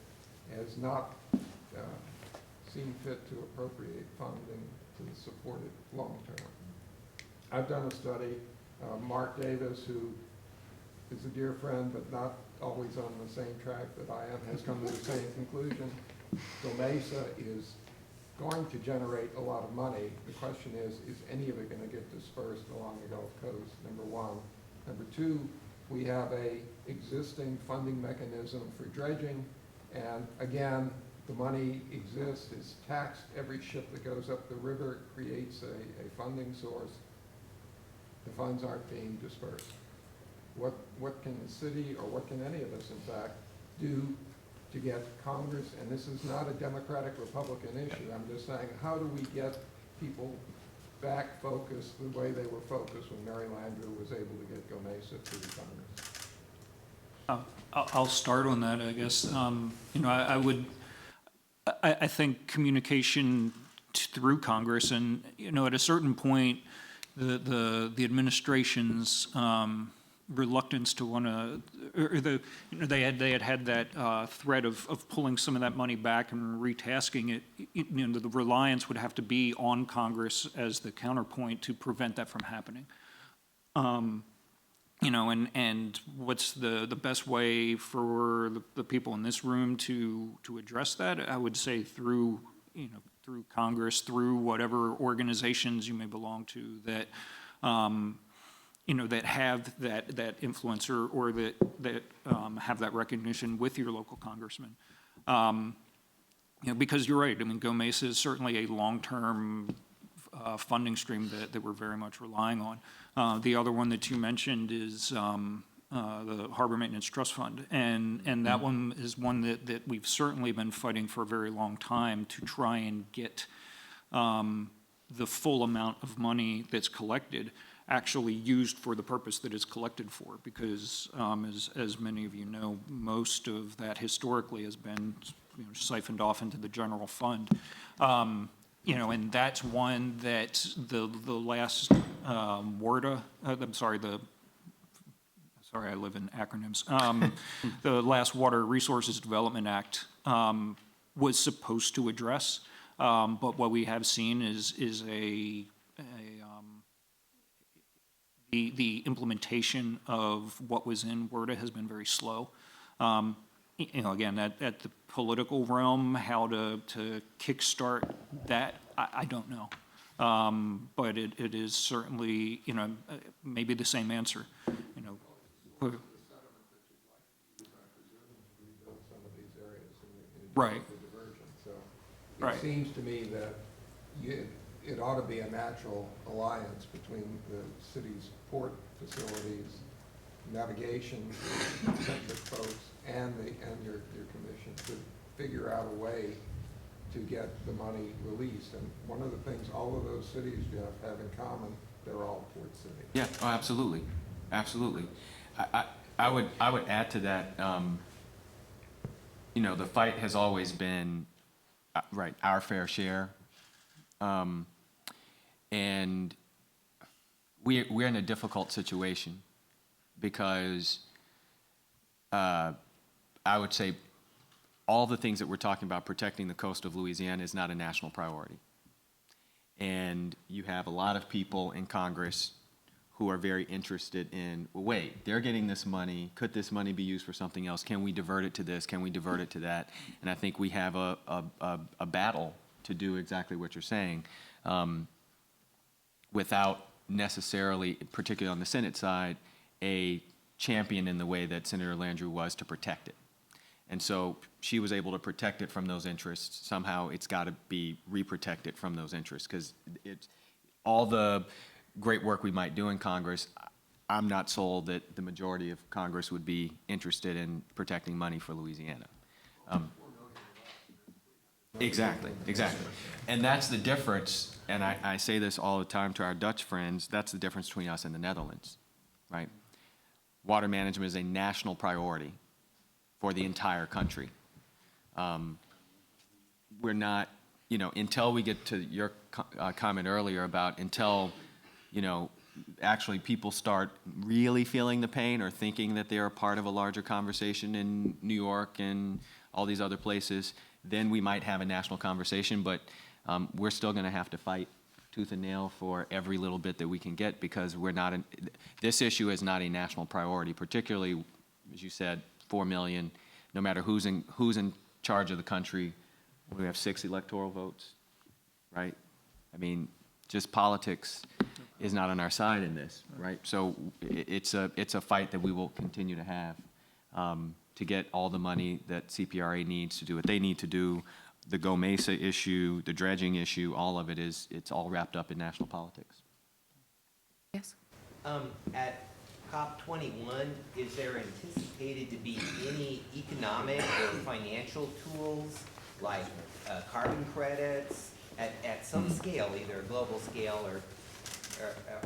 has not seen fit to appropriate funding to support it long term. I've done a study. Mark Davis, who is a dear friend but not always on the same track that I am, has come to the same conclusion. Go Mesa is going to generate a lot of money. The question is any of it going to get dispersed along the Gulf Coast, number one. Number two, we have a existing funding mechanism for dredging, and again, the money exists, it's taxed. Every ship that goes up the river creates a funding source. The funds aren't being dispersed. What can the city, or what can any of us, in fact, do to get Congress, and this is not a Democratic-Republican issue, I'm just saying, how do we get people back focused the way they were focused when Mary Landrieu was able to get Go Mesa through Congress? I'll start on that, I guess. I think communication through Congress, and at a certain point, the administration's reluctance to want to, or they had that threat of pulling some of that money back and retasking it. The reliance would have to be on Congress as the counterpoint to prevent that from happening. And what's the best way for the people in this room to address that? I would say through Congress, through whatever organizations you may belong to that that have that influence or that have that recognition with your local congressman. Because you're right. I mean, Go Mesa is certainly a long-term funding stream that we're very much relying on. The other one that you mentioned is the Harbor Maintenance Trust Fund, and that one is one that we've certainly been fighting for a very long time to try and get the full amount of money that's collected actually used for the purpose that it's collected for, because as many of you know, most of that historically has been siphoned off into the general fund. And that's one that the last WRDA, I live in acronyms, the last Water Resources Development Act was supposed to address, but what we have seen is the implementation of what was in WRDA has been very slow. you know, again, at the political realm, how to kickstart that, I don't know. But it is certainly, you know, maybe the same answer, you know. Rebuild some of these areas and Right. the diversion. So Right. it seems to me that it ought to be a natural alliance between the city's port facilities, navigation centric folks, and your commission to figure out a way to get the money released. And one of the things all of those cities, Jeff, have in common, they're all port cities. Yeah, oh, absolutely, absolutely. I would add to that, you know, the fight has always been, right, our fair share. And we're in a difficult situation because I would say all the things that we're talking about, protecting the coast of Louisiana, is not a national priority. And you have a lot of people in Congress who are very interested in, well, wait, they're getting this money. Could this money be used for something else? Can we divert it to this? Can we divert it to that? And I think we have a battle to do exactly what you're saying, without necessarily, particularly on the Senate side, a champion in the way that Senator Landrieu was to protect it. And so she was able to protect it from those interests. Somehow it's got to be reprotected from those interests, because it's all the great work we might do in Congress. I'm not sold that the majority of Congress would be interested in protecting money for Louisiana. Exactly. And that's the difference, and I say this all the time to our Dutch friends, that's the difference between us and the Netherlands, right? Water management is a national priority for the entire country. We're not, you know, until we get to your comment earlier about until, you know, actually people start really feeling the pain or thinking that they are part of a larger conversation in New York and all these other places, then we might have a national conversation, but we're still gonna have to fight tooth and nail for every little bit that we can get, because we're not, this issue is not a national priority, particularly, as you said, 4 million, no matter who's in charge of the country. We have 6 electoral votes, right? I mean, just politics is not on our side in this, right? So it's a fight that we will continue to have, to get all the money that CPRA needs to do what they need to do. The Go Mesa issue, the dredging issue, all of it it's all wrapped up in national politics. Yes. At COP21, is there anticipated to be any economic or financial tools like carbon credits at some scale, either a global scale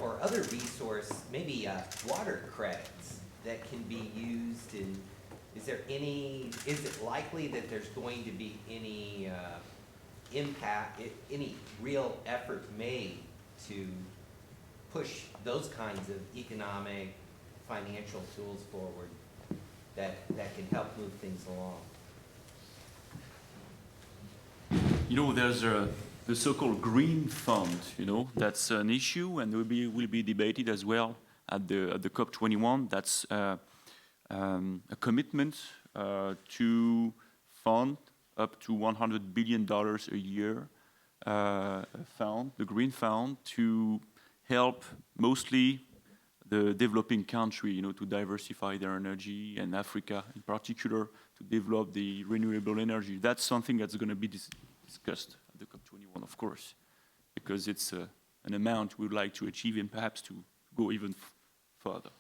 or other resource, maybe water credits that can be used? And is it likely that there's going to be any impact, any real effort made to push those kinds of economic, financial tools forward that can help move things along? You know, there's the so-called green fund, you know, that's an issue and will be debated as well at the COP21. That's a commitment to fund up to $100 billion a year, the green fund, to help mostly the developing country, you know, to diversify their energy, and Africa in particular, to develop the renewable energy. That's something that's going to be discussed at the COP21, of course, because it's an amount we would like to achieve and perhaps to go even further.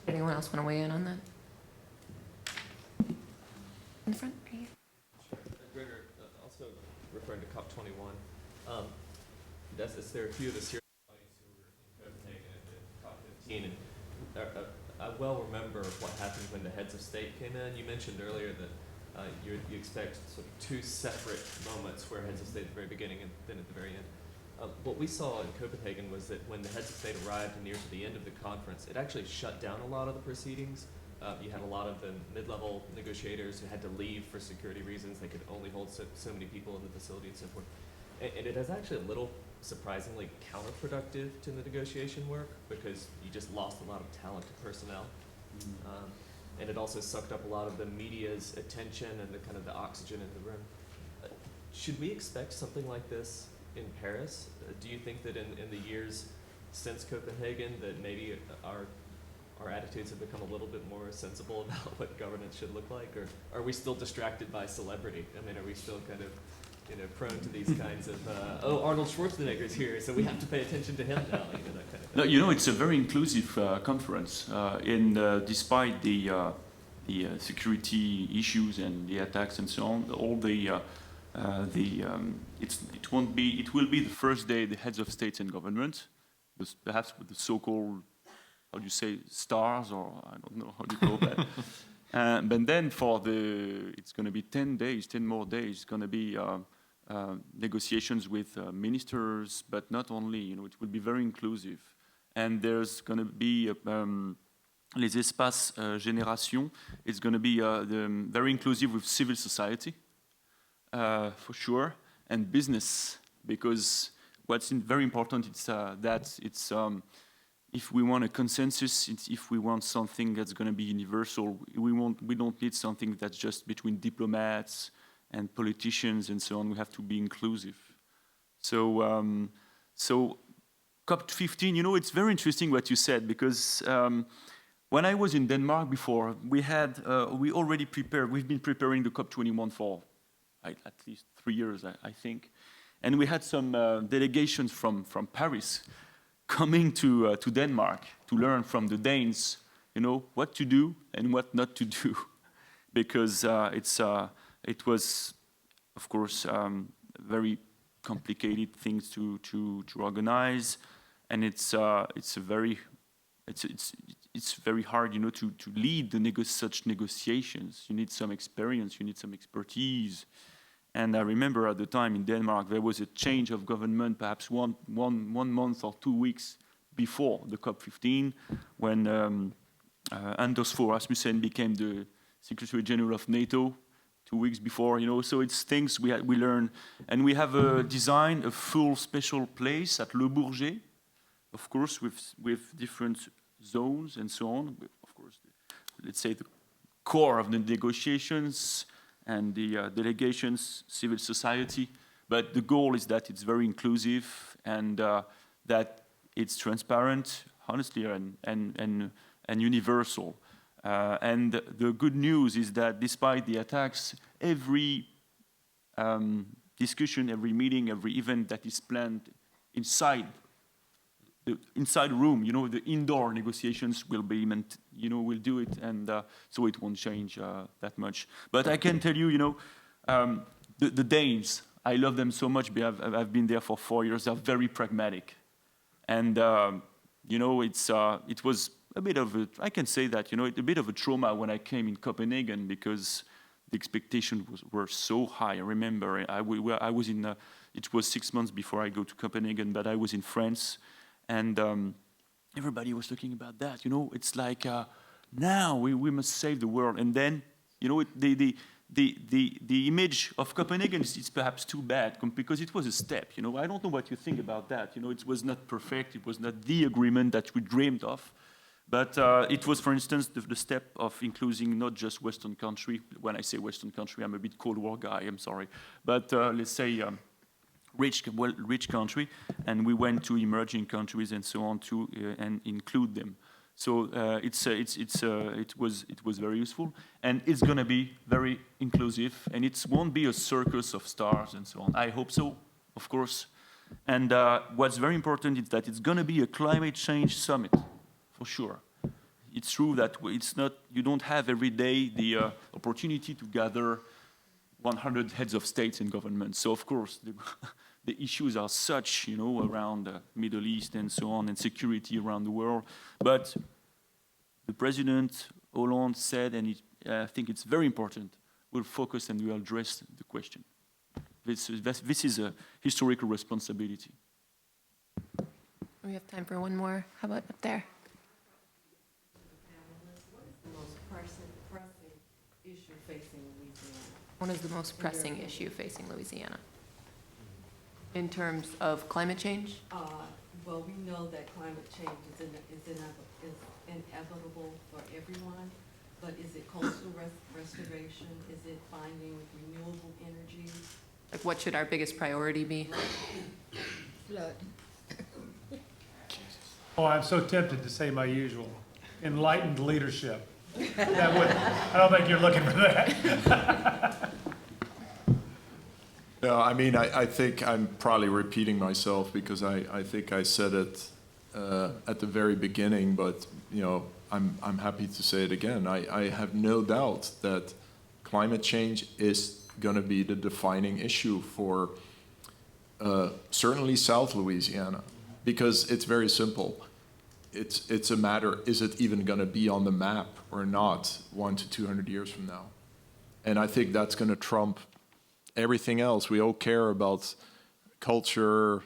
Anyone else want to weigh in on that? In the front, right here. Gregor, also referring to COP21, there are a few of us here who were in Copenhagen at COP15, and I well remember what happened when the heads of state came in. You mentioned earlier that you expect sort of 2 separate moments where heads of state at the very beginning and then at the very end. What we saw in Copenhagen was that when the heads of state arrived near to the end of the conference, it actually shut down a lot of the proceedings. You had a lot of the mid-level negotiators who had to leave for security reasons. They could only hold so many people in the facility and so forth. And it is actually a little surprisingly counterproductive to the negotiation work, because you just lost a lot of talented personnel. and it also sucked up a lot of the media's attention and the kind of the oxygen in the room. Should we expect something like this in Paris? Do you think that in the years since Copenhagen that maybe our attitudes have become a little bit more sensible about what governance should look like, or are we still distracted by celebrity? I mean, are we still kind of, prone to these kinds of, oh, Arnold Schwarzenegger's here, so we have to pay attention to him now, that kind of thing? No, it's a very inclusive conference. Despite the security issues and the attacks and so on, it will be the first day the heads of states and governments, perhaps with the so-called, how do you say, stars, or I don't know how do you call that. But then it's going to be 10 more days. It's going to be negotiations with ministers, but not only. It will be very inclusive, and there's going to be les espaces génération. It's going to be very inclusive with civil society, for sure, and business, because what's very important is that it's. If we want a consensus, if we want something that's going to be universal, we don't need something that's just between diplomats and politicians and so on. We have to be inclusive. So COP15, it's very interesting what you said, because when I was in Denmark before, we've been preparing the COP21 for at least 3 years, I think, and we had some delegations from Paris coming to Denmark to learn from the Danes, what to do and what not to do, because it was, of course, very complicated things to organize, and it's very hard, to lead such negotiations. You need some experience, you need some expertise. And I remember at the time in Denmark, there was a change of government, perhaps one month or 2 weeks before the COP15, when Anders Fogh Rasmussen became the Secretary General of NATO 2 weeks before. So it's things we learn, and we have designed a full special place at Le Bourget, of course, with different zones and so on. Of course, let's say the core of the negotiations and the delegations, civil society, but the goal is that it's very inclusive and that it's transparent, honestly, and universal. And the good news is that despite the attacks, every discussion, every meeting, every event that is planned inside the room, the indoor negotiations will be will do it, and so it won't change that much. But I can tell you, the Danes, I love them so much. I've been there for 4 years. They're very pragmatic, and it was a bit of I can say that a bit of a trauma when I came in Copenhagen, because the expectations were so high. I remember I was in. It was 6 months before I go to Copenhagen, but I was in France. And everybody was talking about that. It's like now we must save the world. And then, the image of Copenhagen is perhaps too bad, because it was a step. I don't know what you think about that. It was not perfect. It was not the agreement that we dreamed of, but it was, for instance, the step of including not just Western country. When I say Western country, I'm a bit Cold War guy. I'm sorry, but let's say. Rich country, and we went to emerging countries and so on to and include them. So it was very useful, and it's going to be very inclusive, and it won't be a circus of stars and so on. I hope so, of course. And what's very important is that it's going to be a climate change summit, for sure. It's true that you don't have every day the opportunity to gather 100 heads of states and governments. So of course, the issues are such, around the Middle East and so on, and security around the world. But the President Hollande said, and I think it's very important, we'll focus and we'll address the question. This is a historical responsibility. We have time for one more. How about up there? What is the most pressing issue facing Louisiana? What is the most pressing issue facing Louisiana? In terms of climate change? Well, we know that climate change is inevitable for everyone, But is it coastal restoration? Is it finding renewable energy? Like, what should our biggest priority be? Flood. Oh, I'm so tempted to say my usual, enlightened leadership. I don't think you're looking for that. No, I mean, I think I'm probably repeating myself because I think I said it at the very beginning, but, you know, I'm happy to say it again. I have no doubt that climate change is going to be the defining issue for certainly South Louisiana, because it's very simple. It's a matter, is it even going to be on the map or not 100 to 200 years from now? And I think that's going to trump everything else. We all care about culture,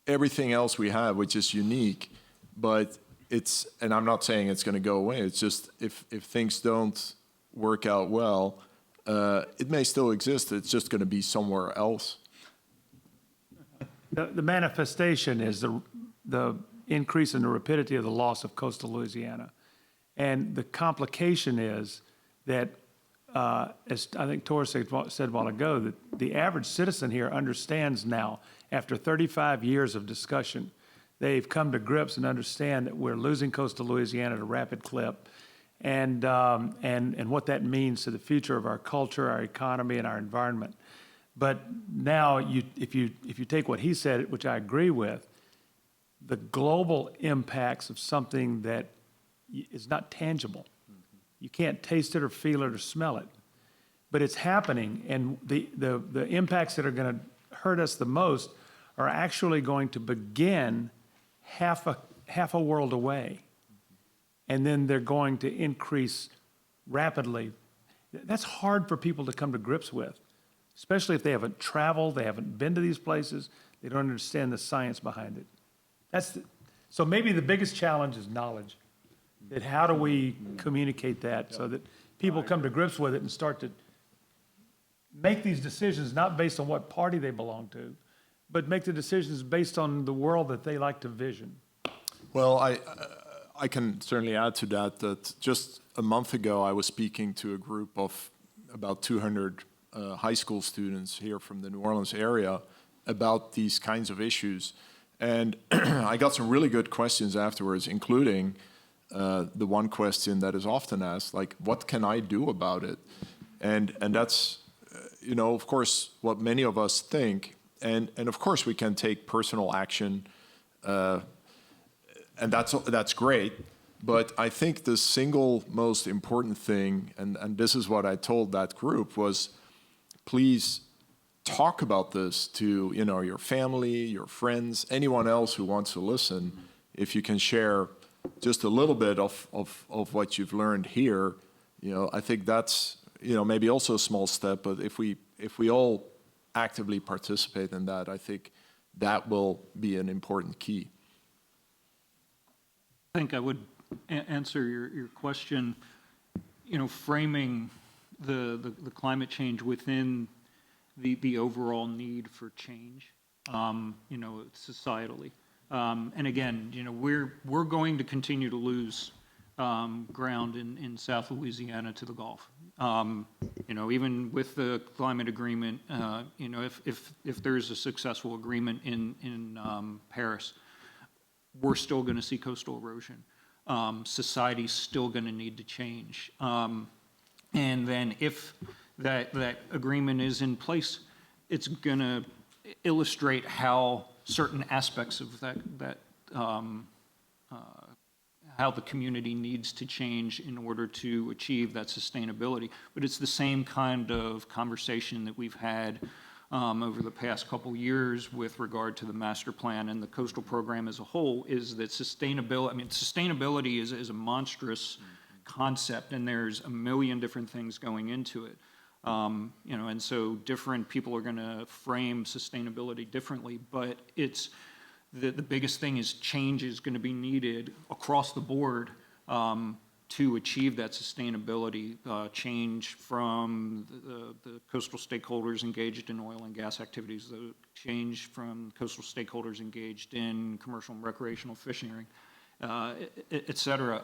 everything else we have, which is unique, but it's, and I'm not saying it's going to go away, it's just if things don't work out well, it may still exist, it's just going to be somewhere else. The manifestation is the increase in the rapidity of the loss of coastal Louisiana. And the complication is that, as I think Tor said a while ago, that the average citizen here understands now, after 35 years of discussion, they've come to grips and understand that we're losing coastal Louisiana at a rapid clip, and what that means to the future of our culture, our economy, and our environment. But now, if you take what he said, which I agree with, the global impacts of something that is not tangible. You can't taste it or feel it or smell it, but it's happening, and the impacts that are going to hurt us the most are actually going to begin half a world away, and then they're going to increase rapidly. That's hard for people to come to grips with, especially if they haven't traveled, they haven't been to these places, they don't understand the science behind it. So maybe the biggest challenge is knowledge. That how do we communicate that so that people come to grips with it and start to make these decisions not based on what party they belong to, but make the decisions based on the world that they like to vision. Well, I can certainly add to that just a month ago I was speaking to a group of about 200 high school students here from the New Orleans area about these kinds of issues. And I got some really good questions afterwards, including the one question that is often asked, like, what can I do about it? And that's, you know, of course, what many of us think. And of course, we can take personal action, and that's great. But I think the single most important thing, and this is what I told that group, was please talk about this to, you know, your family, your friends, anyone else who wants to listen. If you can share just a little bit of what you've learned here, you know, I think that's, you know, maybe also a small step, but if we all actively participate in that, I think that will be an important key. I think I would answer your question, you know, framing the climate change within the overall need for change, you know, societally. And again, you know, we're going to continue to lose ground in South Louisiana to the Gulf. You know, even with the climate agreement, you know, if there's a successful agreement in Paris, we're still going to see coastal erosion. Society's still going to need to change. And then if that agreement is in place, it's going to illustrate how certain aspects of how the community needs to change in order to achieve that sustainability. But it's the same kind of conversation that we've had over the past couple years with regard to the master plan and the coastal program as a whole, is that sustainability, I mean, sustainability is a monstrous concept, and there's a million different things going into it. You know, and so different people are going to frame sustainability differently, but it's the biggest thing is change is going to be needed across the board to achieve that sustainability, change from the coastal stakeholders engaged in oil and gas activities, the change from coastal stakeholders engaged in commercial and recreational fishing, et cetera.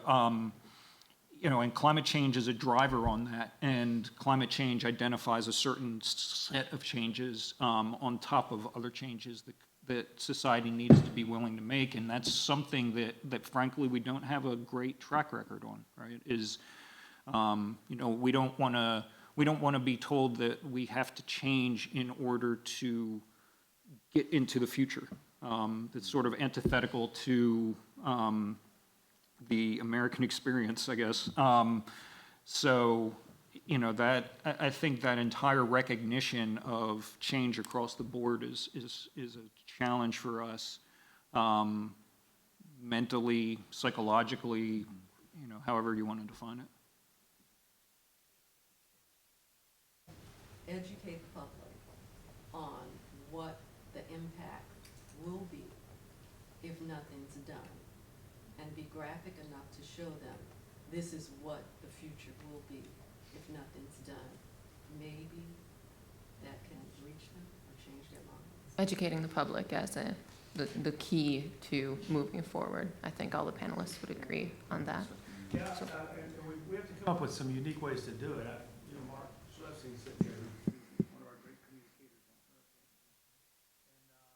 you know, and climate change is a driver on that, and climate change identifies a certain set of changes on top of other changes that society needs to be willing to make, and that's something that frankly we don't have a great track record on, right? Is you know, we don't want to be told that we have to change in order to get into the future. That's sort of antithetical to the American experience, I guess. So, you know, that I think that entire recognition of change across the board is a challenge for us, mentally, psychologically, you know, however you want to define it. Educate the public on what the impact will be if nothing's done, and be graphic enough to show them this is what the future will be if nothing's done. Maybe that can reach them or change their minds. Educating the public as the key to moving forward. I think all the panelists would agree on that. Yeah, and we have to come up with some unique ways to do it. You know, Mark Schlesing sits here, who's one of our great communicators on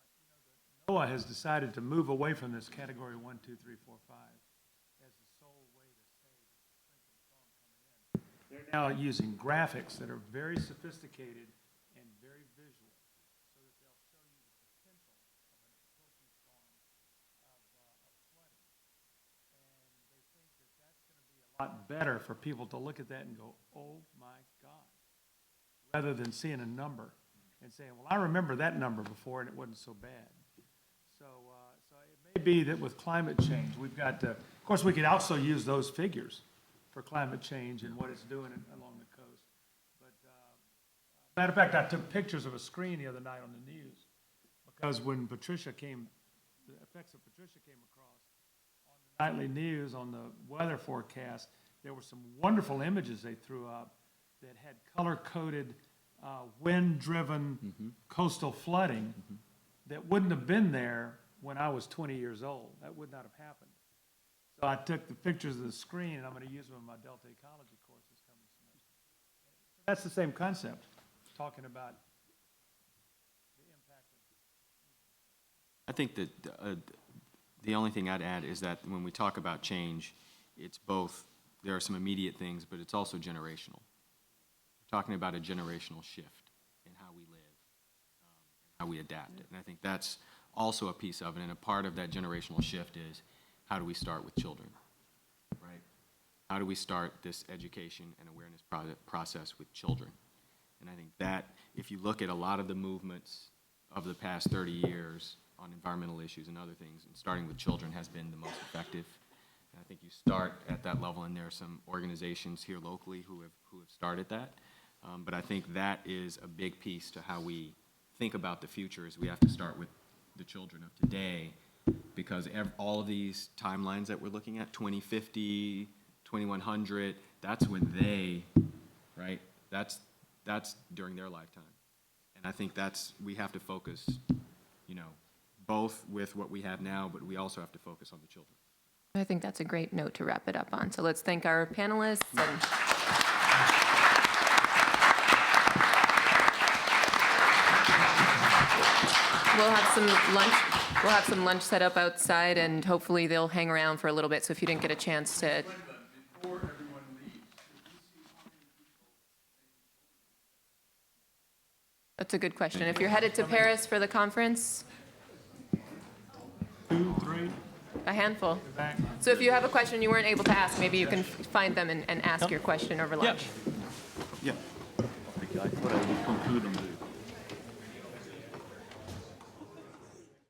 hurricanes. NOAA has decided to move away from this category 1, 2, 3, 4, 5 as the sole way to say that they're now using graphics that are very sophisticated and very visual, so that they'll show you the potential of an approaching storm of flooding. And they think that that's going to be a lot better for people to look at that and go, oh my God, rather than seeing a number and saying, well, I remember that number before and it wasn't so bad. So it may be that with climate change, we've got to, of course, we could also use those figures for climate change and what it's doing along the coast. But matter of fact, I took pictures of a screen the other night on the news, because when the effects of Patricia came across on the nightly news, on the weather forecast, there were some wonderful images they threw up that had color-coded, wind-driven coastal flooding that wouldn't have been there when I was 20 years old. That would not have happened. So I took the pictures of the screen, and I'm going to use them in my Delta Ecology course this coming semester. So that's the same concept, talking about the impact of... I think that the only thing I'd add is that when we talk about change, it's both, there are some immediate things, but it's also generational. We're talking about a generational shift in how we live, and how we adapt. And I think that's also a piece of it, and a part of that generational shift is, how do we start with children, right? How do we start this education and awareness process with children? And I think that, if you look at a lot of the movements of the past 30 years on environmental issues and other things, and starting with children has been the most effective. And I think you start at that level, and there are some organizations here locally who have started that. But I think that is a big piece to how we think about the future, is we have to start with the children of today, because all of these timelines that we're looking at, 2050, 2100, that's when they, right? That's during their lifetime. And I think we have to focus, you know, both with what we have now, but we also have to focus on the children. I think that's a great note to wrap it up on. So let's thank our panelists. We'll have some lunch set up outside, and hopefully they'll hang around for a little bit. So if you didn't get a chance to... Before everyone leaves, That's a good question. If you're headed to Paris for the conference... 2, 3. A handful. So if you have a question you weren't able to ask, maybe you can find them and ask your question over lunch. Yeah. I thought I would conclude on this.